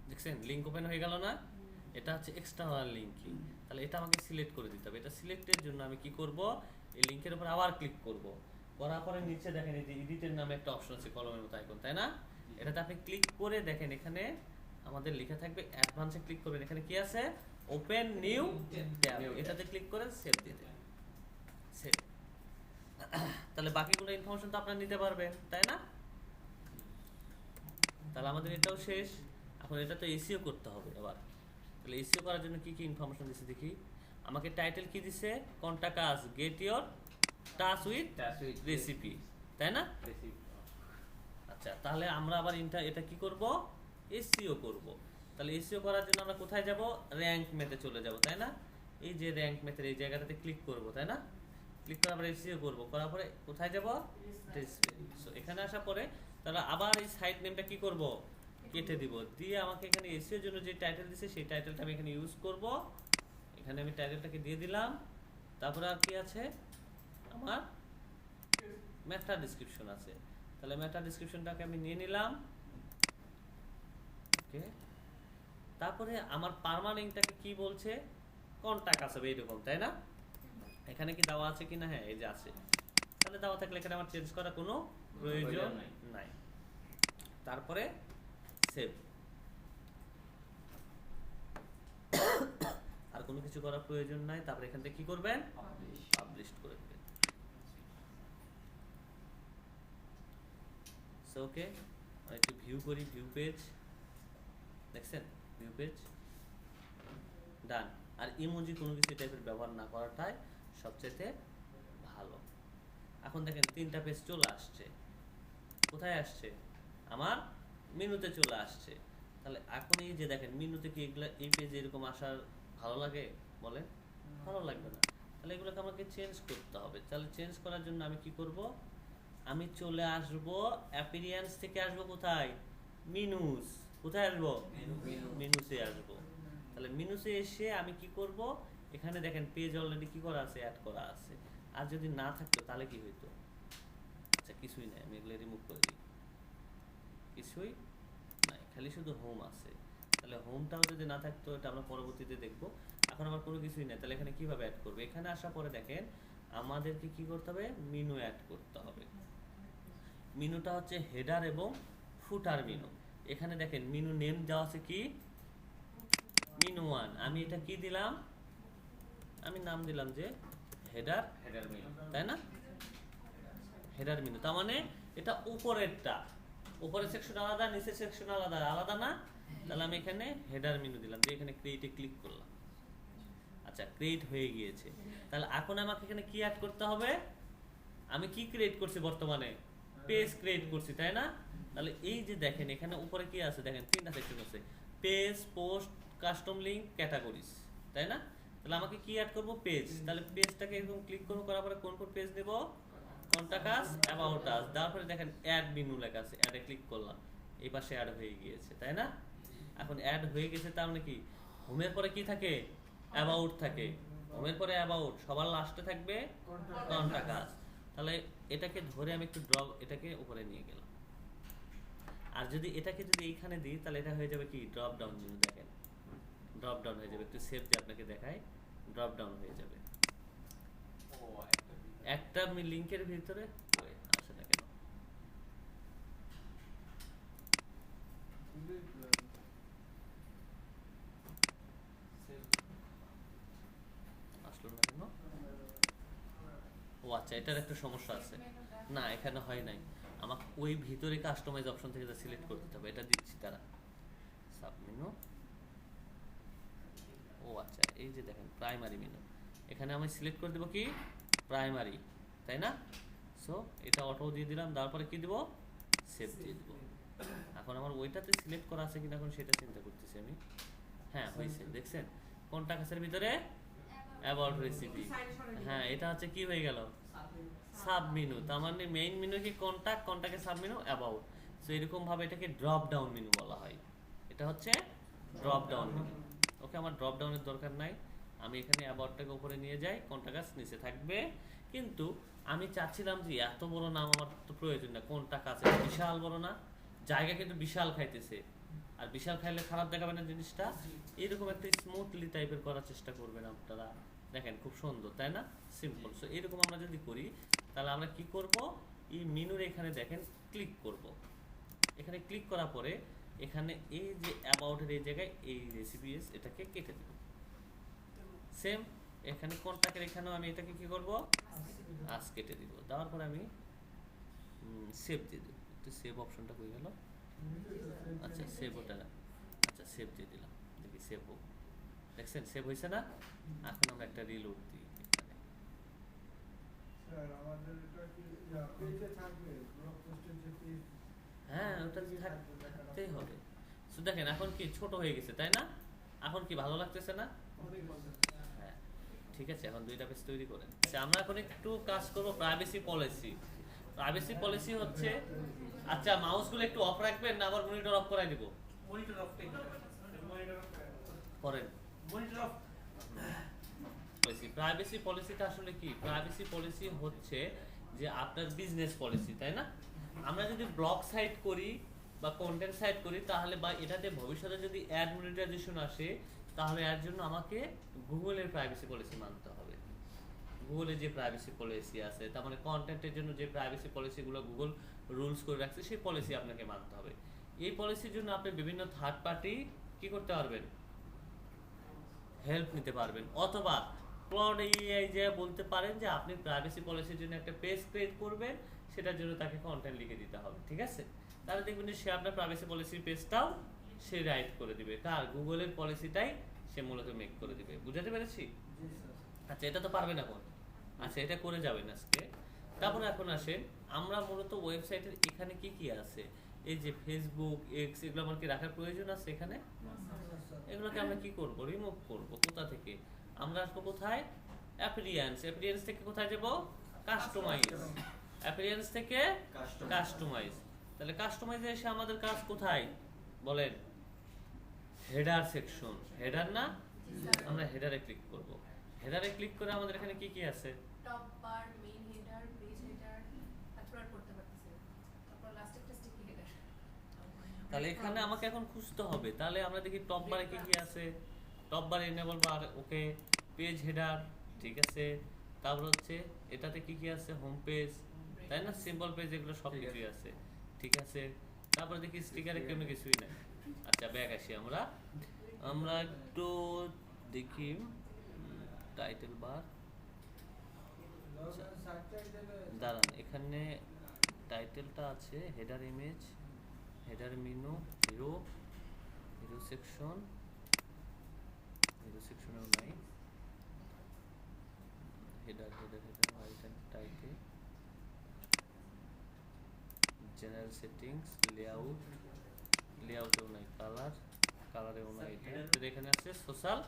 দেখছেন লিংক ওপেন হয়ে গেল না? এটা হচ্ছে এক্সটার্নাল লিংকিং। তাহলে এটা আমাকে সিলেক্ট করে দিতে হবে। এটা সিলেক্টের জন্য আমি কি করব, এই লিংকের উপর আবার ক্লিক করব, করার পরে নিচে দেখেন এই যে এডিটের নামে একটা অপশন আছে কলমের মতো আইকন, তাই না? এটাতে আপনি ক্লিক করে দেখেন এখানে আমাদের লেখা থাকবে অ্যাডভান্সে ক্লিক করবেন, এখানে কি আছে ওপেন নিউ ট্যাব, এটাতে ক্লিক করে সেভ দিয়ে দেবেন। সেভ। তাহলে বাকিগুলো ইনফরমেশন তো আপনারা নিতে পারবেন, তাই না? তাহলে আমাদের এটাও শেষ। এখন এটা তো এসইও করতে হবে আবার। তাহলে এসইও করার জন্য কি কি ইনফরমেশন দিছে দেখি। আমাকে টাইটেল কি দিছে, কোনটা কাজ, gate your touch with Touch with recipe, তাই না? recipe। আচ্ছা তাহলে আমরা আবার এটা কি করব, এসইও করব। তাহলে এসইও করার জন্য আমরা কোথায় যাব, র‍্যাঙ্ক মেথে চলে যাব, তাই না? এই যে র‍্যাঙ্ক মেথের এই জায়গাটাতে ক্লিক করব, তাই না? ক্লিক করে আমরা এসইও করব, করার পরে কোথায় যাব, ডিসপ্লে। সো এখানে আসার পরে তাহলে আবার এই সাইট নেমটা কি করব, কেটে দিব, দিয়ে আমাকে এখানে এসইওর জন্য যে টাইটেল দিছে সেই টাইটেলটা আমি এখানে ইউজ করব। এখানে আমি টাইটেলটাকে দিয়ে দিলাম। তারপরে আর কি আছে, আমার মেটা ডেসক্রিপশন আছে। তাহলে মেটা ডেসক্রিপশনটাকে আমি নিয়ে নিলাম। ওকে, তারপরে আমার পার্মানেন্টটাকে কি বলছে, কন্টাক্ট আছে এইরকম, তাই না? এখানে কি দেওয়া আছে কিনা, হ্যাঁ এই যে আছে। তাহলে দেওয়া থাকলে এখানে আমার চেঞ্জ করার কোনো প্রয়োজন নাই। তারপরে সেভ। আর কোনো কিছু করার প্রয়োজন নাই। তারপরে এখান থেকে কি করবেন, পাবলিশ করে দেবেন। সো ওকে, একটু ভিউ করি, ভিউ পেজ দেখছেন, ভিউ পেজ ডান। আর ইমোজি কোনো কিছু টাইপের ব্যবহার না করাটাই সবচেয়ে ভালো। এখন দেখেন 3টা পেজ চলে আসছে। কোথায় আসছে, আমার মেনুতে চলে আসছে। তাহলে এখন এই যে দেখেন মেনুতে কি এগুলা এই পেজে এরকম আসার ভালো লাগে, বলেন? ভালো লাগবে না। তাহলে এগুলোকে আমাকে চেঞ্জ করতে হবে। তাহলে চেঞ্জ করার জন্য আমি কি করব, আমি চলে আসব অ্যাপিরিয়েন্স থেকে, আসব কোথায়, মেনুস। কোথায় আসব, মেনুসে আসব। তাহলে মেনুসে এসে আমি কি করব, এখানে দেখেন পেজ অলরেডি কি করা আছে, অ্যাড করা আছে। আর যদি না থাকতো তাহলে কি হইতো, আচ্ছা কিছুই নাই, আমি এগুলো রিমুভ করে দিই, কিছুই নাই, খালি শুধু হোম আছে। তাহলে হোমটাও যদি না থাকতো এটা আমরা পরবর্তীতে দেখব। এখন আমার কোনো কিছুই নাই, তাহলে এখানে কিভাবে অ্যাড করব, এখানে আসার পরে দেখেন আমাদেরকে কি করতে হবে, মেনু অ্যাড করতে হবে। মেনুটা হচ্ছে হেডার এবং ফুটার মেনু। এখানে দেখেন মেনু নেম দেওয়া আছে কি, মেনু 1। আমি এটা কি দিলাম, আমি নাম দিলাম যে হেডার মেনু, তাই না? হেডার মেনু, তার মানে এটা উপরেরটা, উপরের সেকশন আলাদা, নিচের সেকশন আলাদা, আলাদা না? তাহলে আমি এখানে হেডার মেনু দিলাম, দিয়ে এখানে ক্রিয়েটে ক্লিক করলাম। আচ্ছা ক্রিয়েট হয়ে গিয়েছে। তাহলে এখন আমাকে এখানে কি অ্যাড করতে হবে, আমি কি ক্রিয়েট করছি বর্তমানে, পেজ ক্রিয়েট করছি, তাই না? তাহলে এই যে দেখেন এখানে উপরে কি আছে, দেখেন 3টা সেকশন আছে, page, post, custom link, categories, তাই না? তাহলে আমাকে কি অ্যাড করব, পেজ। তাহলে পেজটাকে এরকম ক্লিক করব, করার পরে কোন কোন পেজ নেব, কোনটা কাজ, অ্যাবাউট আস। তারপরে দেখেন অ্যাড মেনু লেখা আছে, অ্যাডে ক্লিক করলাম, এই পাশে অ্যাড হয়ে গিয়েছে, তাই না? এখন অ্যাড হয়ে গেছে, তার মানে কি হোমের পরে কি থাকে, অ্যাবাউট থাকে। হোমের পরে অ্যাবাউট, সবার লাস্টে থাকবে কন্টাক্ট আস। তাহলে এটাকে ধরে আমি একটু ড্রপ, এটাকে উপরে নিয়ে গেলাম। আর যদি এটাকে যদি এইখানে দিই তাহলে এটা হয়ে যাবে কি, ড্রপ ডাউন মেনু। দেখেন ড্রপ ডাউন হয়ে যাবে, একটু সেভ দিয়ে আপনাকে দেখাই, ড্রপ ডাউন হয়ে যাবে। একটা লিংকের ভিতরে আসে না কেন, আসলো না কেন? ও আচ্ছা, এটার একটা সমস্যা আছে। না এখানে হয় নাই, আমাকে ওই ভিতরে কাস্টমাইজ অপশন থেকে সিলেক্ট করে দিতে হবে, এটা দিচ্ছি তারা সাব মেনু। ও আচ্ছা, এই যে দেখেন প্রাইমারি মেনু, এখানে আমি সিলেক্ট করে দেব কি, প্রাইমারি, তাই না? সো এটা অটো দিয়ে দিলাম, তারপরে কি দেব, সেভ দিয়ে দেব। এখন আমার ওইটাতে সিলেক্ট করা আছে কিনা এখন সেটা চিন্তা করতেছি আমি। হ্যাঁ হয়েছে, দেখছেন কোনটা কাছের ভিতরে, অ্যাবাউট রেসিপি। হ্যাঁ এটা হচ্ছে কি হয়ে গেল, সাব মেনু। তার মানে মেইন মেনু কি কন্টাক্ট, কন্টাক্টে সাব মেনু, অ্যাবাউট। সো এরকম ভাবে এটাকে ড্রপ ডাউন মেনু বলা হয়। এটা হচ্ছে ড্রপ ডাউন মেনু। ওকে, আমার ড্রপ ডাউনের দরকার নাই, আমি এখানে অ্যাবাউটটাকে উপরে নিয়ে যাই, কন্টাক্ট নিচে থাকবে। কিন্তু আমি চাচ্ছিলাম যে এত বড় নাম আমার তো প্রয়োজন না, কোনটা কাছে বিশাল বড় না, জায়গা কিন্তু বিশাল খাইতেছে, আর বিশাল খাইলে খারাপ দেখাবে না জিনিসটা। এরকম একটা স্মুথলি টাইপের করার চেষ্টা করবেন আপনারা। দেখেন খুব সুন্দর তাই না, সিম্পল। সো এরকম আমরা যদি করি তাহলে আমরা কি করব, এই মেনুর এখানে দেখেন ক্লিক করব। এখানে ক্লিক করার পরে এখানে এই যে অ্যাবাউটের এই জায়গায় এই রেসিপিস এটাকে কেটে দেব। সেম এখানে কন্টাক্টের এখানেও আমি এটাকে কি করব, আজ কেটে দিব। দেওয়ার পরে আমি সেভ দিয়ে দেব। তো সেভ অপশনটা হয়ে গেল। আচ্ছা সেভ ওটা, আচ্ছা সেভ দিয়ে দিলাম, দেখি সেভ হোক। দেখছেন সেভ হয়েছে না? এখন আমরা একটা রিলোড দিই এখানে। স্যার আমাদের এটা কি পেজে থাকবে ব্লগ পোস্টের যে পেজ? হ্যাঁ ওটা থাকতেই হবে। তো দেখেন এখন কি ছোট হয়ে গেছে তাই না? এখন কি ভালো লাগতেছে না? অনেক ভালো। হ্যাঁ ঠিক আছে, এখন দুইটা পেজ তৈরি করেন। আচ্ছা আমরা এখন একটু কাজ করব প্রাইভেসি পলিসি। প্রাইভেসি পলিসি হচ্ছে, আচ্ছা মাউসগুলো একটু অফ রাখবেন না আবার মনিটর অফ করাই দিব? মনিটর অফ করেন। Monitor of. প্রাইভেসি পলিসিটা আসলে কি? প্রাইভেসি পলিসি হচ্ছে যে আপনার বিজনেস পলিসি তাই না? আমরা যদি ব্লগ সাইট করি বা কন্টেন্ট সাইট করি তাহলে বা এটাতে ভবিষ্যতে যদি অ্যাড মনিটাইজেশন আসে তাহলে এর জন্য আমাকে গুগলের প্রাইভেসি পলিসি মানতে হবে। গুগলের যে প্রাইভেসি পলিসি আছে, তার মানে কন্টেন্টের জন্য যে প্রাইভেসি পলিসিগুলো গুগল রুলস করে রাখছে সেই পলিসি আপনাকে মানতে হবে। এই পলিসির জন্য আপনি বিভিন্ন থার্ড পার্টি কি করতে পারবেন, হেল্প নিতে পারবেন, অথবা ক্লাউড এআই যে বলতে পারেন যে আপনি প্রাইভেসি পলিসির জন্য একটা পেজ ক্রিয়েট করবেন, সেটার জন্য তাকে কন্টেন্ট লিখে দিতে হবে, ঠিক আছে? তাহলে দেখবেন যে সে আপনার প্রাইভেসি পলিসির পেজটাও সে রাইট করে দিবে, কার গুগলের পলিসিটাই সে মূলত মেক করে দিবে। বুঝাতে পেরেছি? জি স্যার। আচ্ছা এটা তো পারবেন এখন, আচ্ছা এটা করে যাবেন আজকে। তারপরে এখন আসেন আমরা মূলত ওয়েবসাইটের এখানে কি কি আছে, এই যে ফেসবুক এক্স এগুলো আমার কি রাখার প্রয়োজন আছে এখানে? এগুলোকে আমরা কি করব, রিমুভ করব। কোথা থেকে? আমরা আসবো কোথায়, অ্যাপিরিয়েন্স। অ্যাপিরিয়েন্স থেকে কোথায় যাব, কাস্টমাইজ। অ্যাপিরিয়েন্স থেকে কাস্টমাইজ। তাহলে কাস্টমাইজে এসে আমাদের কাজ কোথায় বলেন, হেডার সেকশন। হেডার না, আমরা হেডারে ক্লিক করব। হেডারে ক্লিক করে আমাদের এখানে কি কি আছে, টপ বার, মেইন হেডার, পেজ হেডার, তারপর আর করতে পারতেছি না। তারপর লাস্ট একটা স্টিকি হেডার। তাহলে এখানে আমাকে এখন খুঁজতে হবে। তাহলে আমরা দেখি টপ বারে কি কি আছে। টপ বারে এনেবল বার, ওকে। পেজ হেডার, ঠিক আছে। তারপর হচ্ছে এটাতে কি কি আছে, হোম পেজ তাই না, সিম্বল পেজ, এগুলো সব কিছুই আছে, ঠিক আছে। তারপরে দেখি স্টিকারে কোনো কিছুই নাই। আচ্ছা ব্যাক আসি আমরা আমরা একটু দেখি টাইটেল বার। দাঁড়ান এখানে টাইটেলটা আছে, header image, header menu, hero, hero section, hero সেকশনেও নাই। Header header header right end title, general settings, layout, লেআউটেও নাই, কালার, কালারেও নাই। এটা এখানে আছে সোশ্যাল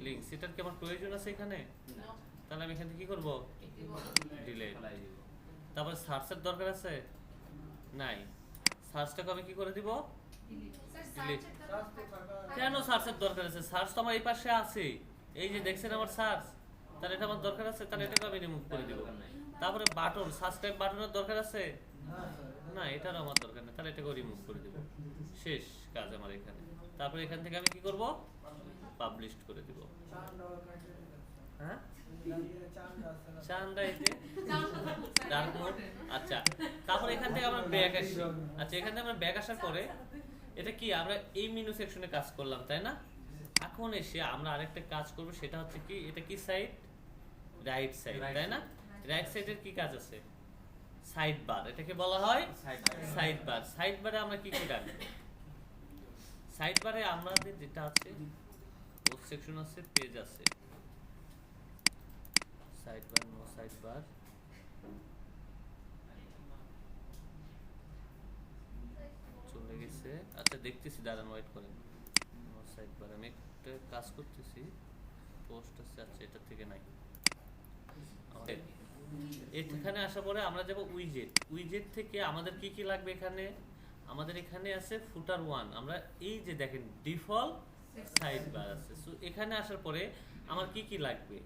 লিংক, সেটার কি আমার প্রয়োজন আছে এখানে? তাহলে আমি এখান থেকে কি করব, ডিলিট। তারপর সার্চের দরকার আছে নাই, সার্চটাকে আমি কি করে দিব, ডিলিট। কেন সার্চের দরকার আছে? সার্চ তো আমার এই পাশে আছে, এই যে দেখছেন আমার সার্চ, তাহলে এটা আমার দরকার আছে, তাহলে এটাকে আমি রিমুভ করে দিব। তারপরে বাটন, সাবস্ক্রাইব বাটনের দরকার আছে না, এটার আমার দরকার নেই, তাহলে এটাকে রিমুভ করে দিব। শেষ কাজ আমার এখানে। তারপরে এখান থেকে আমি কি করব, পাবলিশ করে দিব। হ্যাঁ চান্দা এতে ডার্ক মোড। আচ্ছা তারপরে এখান থেকে আমরা ব্যাক আসি। আচ্ছা এখান থেকে আমরা ব্যাক আসার পরে এটা কি, আমরা এই মেনু সেকশনে কাজ করলাম তাই না? এখন এসে আমরা আরেকটা কাজ করব, সেটা হচ্ছে কি, এটা কি সাইড, রাইট সাইড তাই না? রাইট সাইডের কি কাজ আছে, সাইড বার, এটাকে বলা হয় সাইড বার। সাইড বারে আমরা কি কি রাখবো, সাইড বারে আমাদের যেটা আছে পোস্ট সেকশন আছে, পেজ আছে, sidebar, no sidebar, চলে গেছে। আচ্ছা দেখতেছি, দাঁড়ান ওয়েট করেন। নো সাইড বার, আমি একটা কাজ করতেছি, পোস্ট আছে, আচ্ছা এটা থেকে নাই। এখানে আসার পরে আমরা যাব উইজেট। উইজেট থেকে আমাদের কি কি লাগবে, এখানে আমাদের এখানে আছে ফুটার 1, আমরা এই যে দেখেন ডিফল্ট সাইড বার আছে। সো এখানে আসার পরে আমার কি কি লাগবে,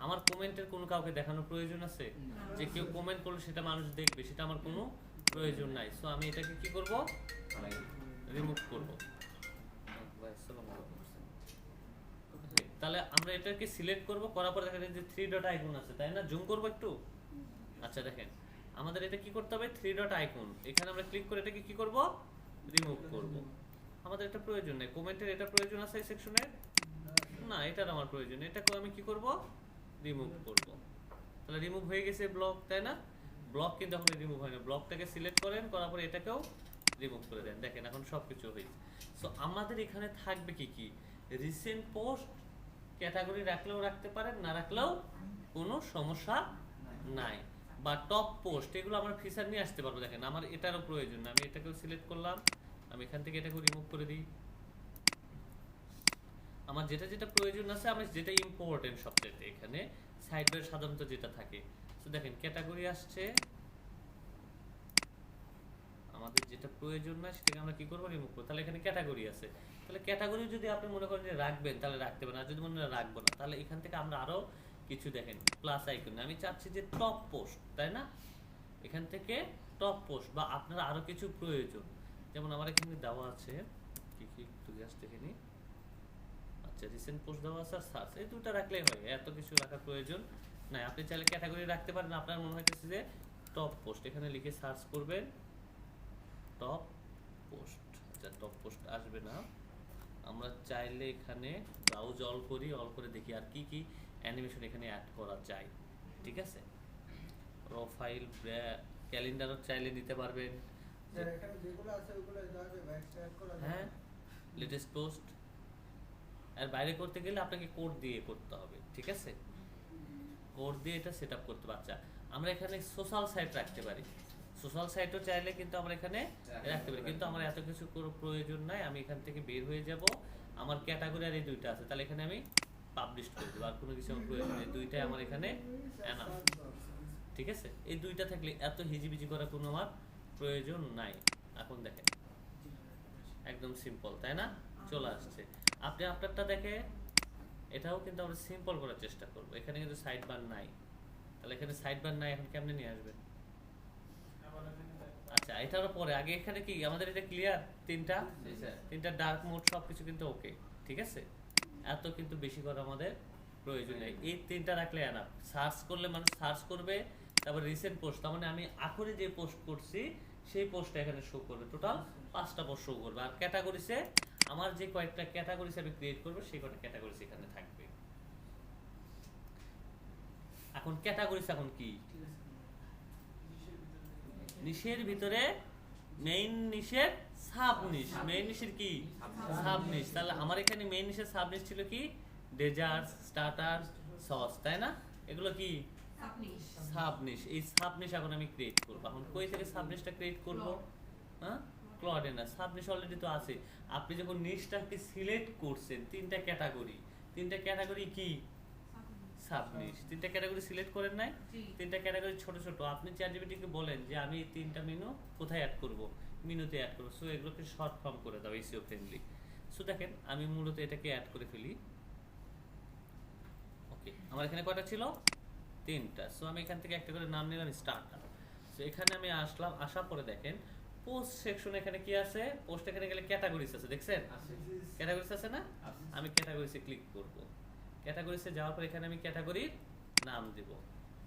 আমার কমেন্টের কোনো কাউকে দেখানোর প্রয়োজন আছে? যে কেউ কমেন্ট করলে সেটা মানুষ দেখবে, সেটা আমার কোনো প্রয়োজন নাই। সো আমি এটাকে কি করব, রিমুভ করব। তাহলে আমরা এটাকে সিলেক্ট করব, করার পর দেখেন যে 3 ডট আইকন আছে, তাই না? জুম করব একটু। আচ্ছা দেখেন আমাদের এটা কি করতে হবে, 3 ডট আইকন, এখানে আমরা ক্লিক করে এটাকে কি করব, রিমুভ করব। আমাদের এটা প্রয়োজন নেই, কমেন্টের এটা প্রয়োজন আছে এই সেকশনে না, এটার আমার প্রয়োজন, এটাকে আমি কি করব, রিমুভ করব। তাহলে রিমুভ হয়ে গেছে ব্লক, তাই না? ব্লক কিন্তু এখন রিমুভ হয় না, ব্লকটাকে সিলেক্ট করেন, করার পরে এটাকেও রিমুভ করে দেন। দেখেন এখন সবকিছু হয়েছে। সো আমাদের এখানে থাকবে কি কি, রিসেন্ট পোস্ট ক্যাটাগরি রাখলেও রাখতে পারেন, না রাখলেও কোনো সমস্যা নাই, বা টপ পোস্ট, এগুলো আমরা ফিচার নিয়ে আসতে পারবো। দেখেন আমার এটারও প্রয়োজন না, আমি এটাকেও সিলেক্ট করলাম, আমি এখান থেকে এটাকে রিমুভ করে দিই। আমার যেটা যেটা প্রয়োজন আছে, আমি যেটা ইম্পর্টেন্ট সবচেয়ে এখানে সাইডবার সাধারণত যেটা থাকে। তো দেখেন ক্যাটাগরি আসছে, আমাদের যেটা প্রয়োজন না সেটাকে আমরা কি করব, রিমুভ করব। তাহলে এখানে ক্যাটাগরি আছে, তাহলে ক্যাটাগরি যদি আপনি মনে করেন যে রাখবেন তাহলে রাখতে পারেন, আর যদি মনে হয় রাখবো না তাহলে এখান থেকে আমরা আরো কিছু দেখেন প্লাস আইকন, আমি চাচ্ছি যে টপ পোস্ট, তাই না? এখান থেকে টপ পোস্ট বা আপনারা আরো কিছু প্রয়োজন, যেমন আমার এখানে দেওয়া আছে কি কি, একটু জাস্ট দেখে নিই। আচ্ছা রিসেন্ট পোস্ট দেওয়া আছে আর সার্চ, এই দুটো রাখলেই হয়, এত কিছু রাখার প্রয়োজন নাই। আপনি চাইলে ক্যাটাগরি রাখতে পারেন, আপনার মনে হইতেছে যে টপ পোস্ট, এখানে লিখে সার্চ করবেন টপ পোস্ট। আচ্ছা টপ পোস্ট আসবে না, আমরা চাইলে এখানে ব্রাউজ অল করি, অল করে দেখি আর কি কি অ্যানিমেশন এখানে অ্যাড করা যায়। ঠিক আছে, র ফাইল, ক্যালেন্ডারও চাইলে নিতে পারবেন। স্যার এখানে যেগুলো আছে ওগুলো যাবে এক্সট্রাক্ট করা যাবে? হ্যাঁ, লেটেস্ট পোস্ট, আর বাইরে করতে গেলে আপনাকে কোড দিয়ে করতে হবে। ঠিক আছে, কোড দিয়ে এটা সেটআপ করতে হবে। আচ্ছা আমরা এখানে সোশ্যাল সাইট রাখতে পারি, সোশ্যাল সাইটও চাইলে কিন্তু আমরা এখানে রাখতে পারি, কিন্তু আমার এত কিছু কোনো প্রয়োজন নাই। আমি এখান থেকে বের হয়ে যাব, আমার ক্যাটাগরি আর এই দুইটা আছে, তাহলে এখানে আমি পাবলিশ করে দেবো, আর কোনো কিছু আমার প্রয়োজন নেই, দুইটাই আমার এখানে এনাফ। ঠিক আছে, এই দুইটা থাকলে এত হিজিবিজি করার কোনো আমার প্রয়োজন নাই। এখন দেখেন একদম সিম্পল, তাই না? চলে আসছে। আপনি আপনারটা দেখে এটাও কিন্তু আমরা সিম্পল করার চেষ্টা করব। এখানে কিন্তু সাইড বার নাই, তাহলে এখানে সাইড বার নাই, এখন কেমনে নিয়ে আসবেন? আচ্ছা এটার পরে আগে এখানে কি আমাদের এটা ক্লিয়ার, তিনটা ডার্ক মোড সবকিছু কিন্তু ওকে। ঠিক আছে, এত কিন্তু বেশি করা আমাদের প্রয়োজন নেই, এই তিনটা রাখলে এনাফ। সার্চ করলে মানুষ সার্চ করবে, তারপর রিসেন্ট পোস্ট, তার মানে আমি আখরে যে পোস্ট করছি সেই পোস্টটা এখানে শো করবে, টোটাল 5টা পোস্ট শো করবে। আর ক্যাটাগরিসে আমার যে কয়েকটা ক্যাটাগরিস আমি ক্রিয়েট করব সেই কয়েকটা ক্যাটাগরিস এখানে থাকবে। এখন ক্যাটাগরিস এখন কি, নিশের ভিতরে মেইন নিশের সাব নিশ, মেইন নিশের কি সাব নিশ। তাহলে আমার এখানে মেইন নিশের সাব নিশ ছিল কি, ডেজার্ট, স্টার্টার, সস, তাই না? এগুলো কি সাব নিশ। এই সাব নিশ এখন আমি ক্রিয়েট করব। এখন কই থেকে সাব নিশটা ক্রিয়েট করব? হ্যাঁ, ক্লডে না, সাব নিশ অলরেডি তো আছে। আপনি যখন নিশটাকে সিলেক্ট করছেন, তিনটা ক্যাটাগরি কি সাব নিশ, তিনটা ক্যাটাগরি সিলেক্ট করেন নাই? তিনটা ক্যাটাগরি ছোট ছোট। আপনি চ্যাটজিপিটিকে বলেন যে আমি এই তিনটা মেনু কোথায় অ্যাড করব, মেনুতে অ্যাড করব। সো এগুলোকে শর্ট ফর্ম করে দাও এসইও ফ্রেন্ডলি। সো দেখেন আমি মূলত এটাকে অ্যাড করে ফেলি। ওকে, আমার এখানে কয়টা ছিল? 3টা। সো আমি এখান থেকে একটা করে নাম নিলাম স্টার্টার। সো এখানে আমি আসলাম, আসার পরে দেখেন পোস্ট সেকশন এখানে কি আছে, পোস্ট এখানে গেলে ক্যাটাগরিজ আছে, দেখছেন ক্যাটাগরিজ আছে না? আমি ক্যাটাগরিজে ক্লিক করব। ক্যাটাগরিজে যাওয়ার পর এখানে আমি ক্যাটাগরির নাম দেব,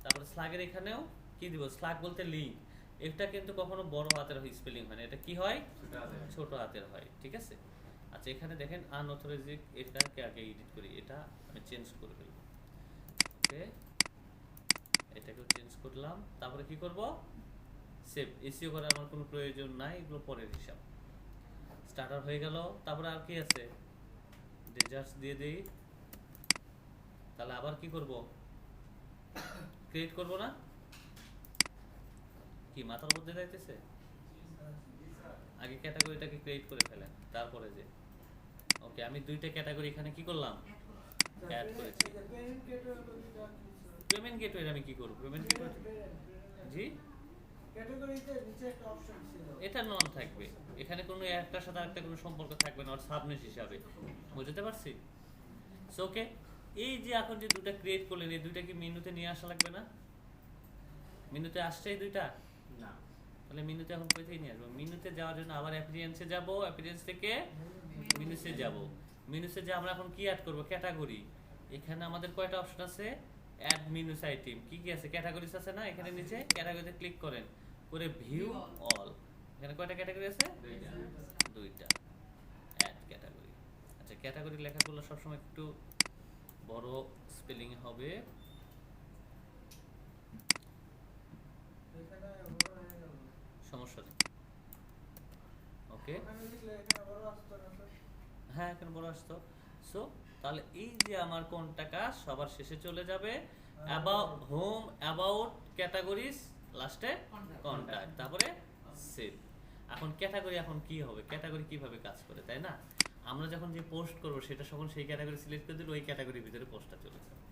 তারপরে স্ল্যাগের এখানেও কি দিব, স্ল্যাগ বলতে লিঙ্ক। এটা কিন্তু কখনো বড় হাতের হয় স্পেলিং হয় না, এটা কি হয়, ছোট হাতের হয়। ঠিক আছে, আচ্ছা এখানে দেখেন আনঅথরাইজড, এটাকে আগে এডিট করি, এটা আমি চেঞ্জ করে ফেলব। ওকে, এটাকেও চেঞ্জ করলাম। তারপরে কি করব, সেভ। এসইও করার আমার কোনো প্রয়োজন নাই, এগুলো পরের হিসাব। স্টার্টার হয়ে গেল, তারপরে আর কি আছে, ডেজার্টস দিয়ে দেই। তাহলে আবার কি করব, ক্রিয়েট করব না? কি মাথার মধ্যে যাইতেছে? আগে ক্যাটাগরিটাকে ক্রিয়েট করে ফেলেন, তারপরে যে ওকে আমি দুইটা ক্যাটাগরি এখানে কি করলাম, অ্যাড করেছি। পেমেন্ট গেটওয়ে আমি কি করব, পেমেন্ট গেটওয়ে জি ক্যাটাগরিতে নিচে একটা অপশন ছিল। এটা নন থাকবে, এখানে কোনো একটার সাথে আরেকটা কোনো সম্পর্ক থাকবে না, ওর সাবনেট হিসাবে। বুঝতে পারছি? সো ওকে, এই যে এখন যে দুটো ক্রিয়েট করলেন, এই দুইটা কি মেনুতে নিয়ে আসা লাগবে না? মেনুতে আসছে এই দুইটা? না, তাহলে মেনুতে এখন কই থেকে নিয়ে আসবো? মেনুতে যাওয়ার জন্য আবার অ্যাপিয়ারেন্সে যাব, অ্যাপিয়ারেন্স থেকে মেনুসে যাব। মেনুসে যে আমরা এখন কি অ্যাড করব? ক্যাটাগরি। এখানে আমাদের কয়টা অপশন আছে? Add menus item. কি কি আছে? ক্যাটাগরিজ আছে না? এখানে নিচে ক্যাটাগরিতে ক্লিক করেন, করে ভিউ অল। এখানে কয়টা ক্যাটাগরি আছে? দুইটা। Add category. আচ্ছা, ক্যাটাগরি লেখাগুলো সবসময় একটু বড় স্পেলিং হবে। এখানে বড় হয়ে গেল। সমস্যা নেই। ওকে, ওখানে লিখলে এখানে বড় আসতো না স্যার? হ্যাঁ এখন বড় আসতো। সো তাহলে এই যে আমার কোনটা কাজ সবার শেষে চলে যাবে, অ্যাবাউট হোম, অ্যাবাউট, ক্যাটাগরিজ, লাস্টে কন্টাক্ট, তারপরে সেভ। এখন ক্যাটাগরি এখন কি হবে? ক্যাটাগরি কিভাবে কাজ করে, তাই না? আমরা যখন যে পোস্ট করব সেটা যখন সেই ক্যাটাগরি সিলেক্ট করে দিলে ওই ক্যাটাগরির ভিতরে পোস্টটা চলে যাবে।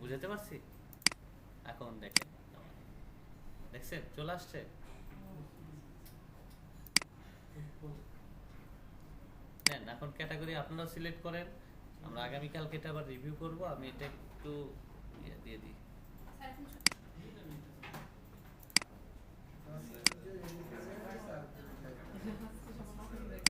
বুঝতে পারছি? এখন দেখেন, দেখছেন চলে আসছে। নেন, এখন ক্যাটাগরি আপনারাও সিলেক্ট করেন। আমরা আগামীকালকে এটা আবার রিভিউ করব। আমি এটা একটু দিয়ে দিই। স্যার এখন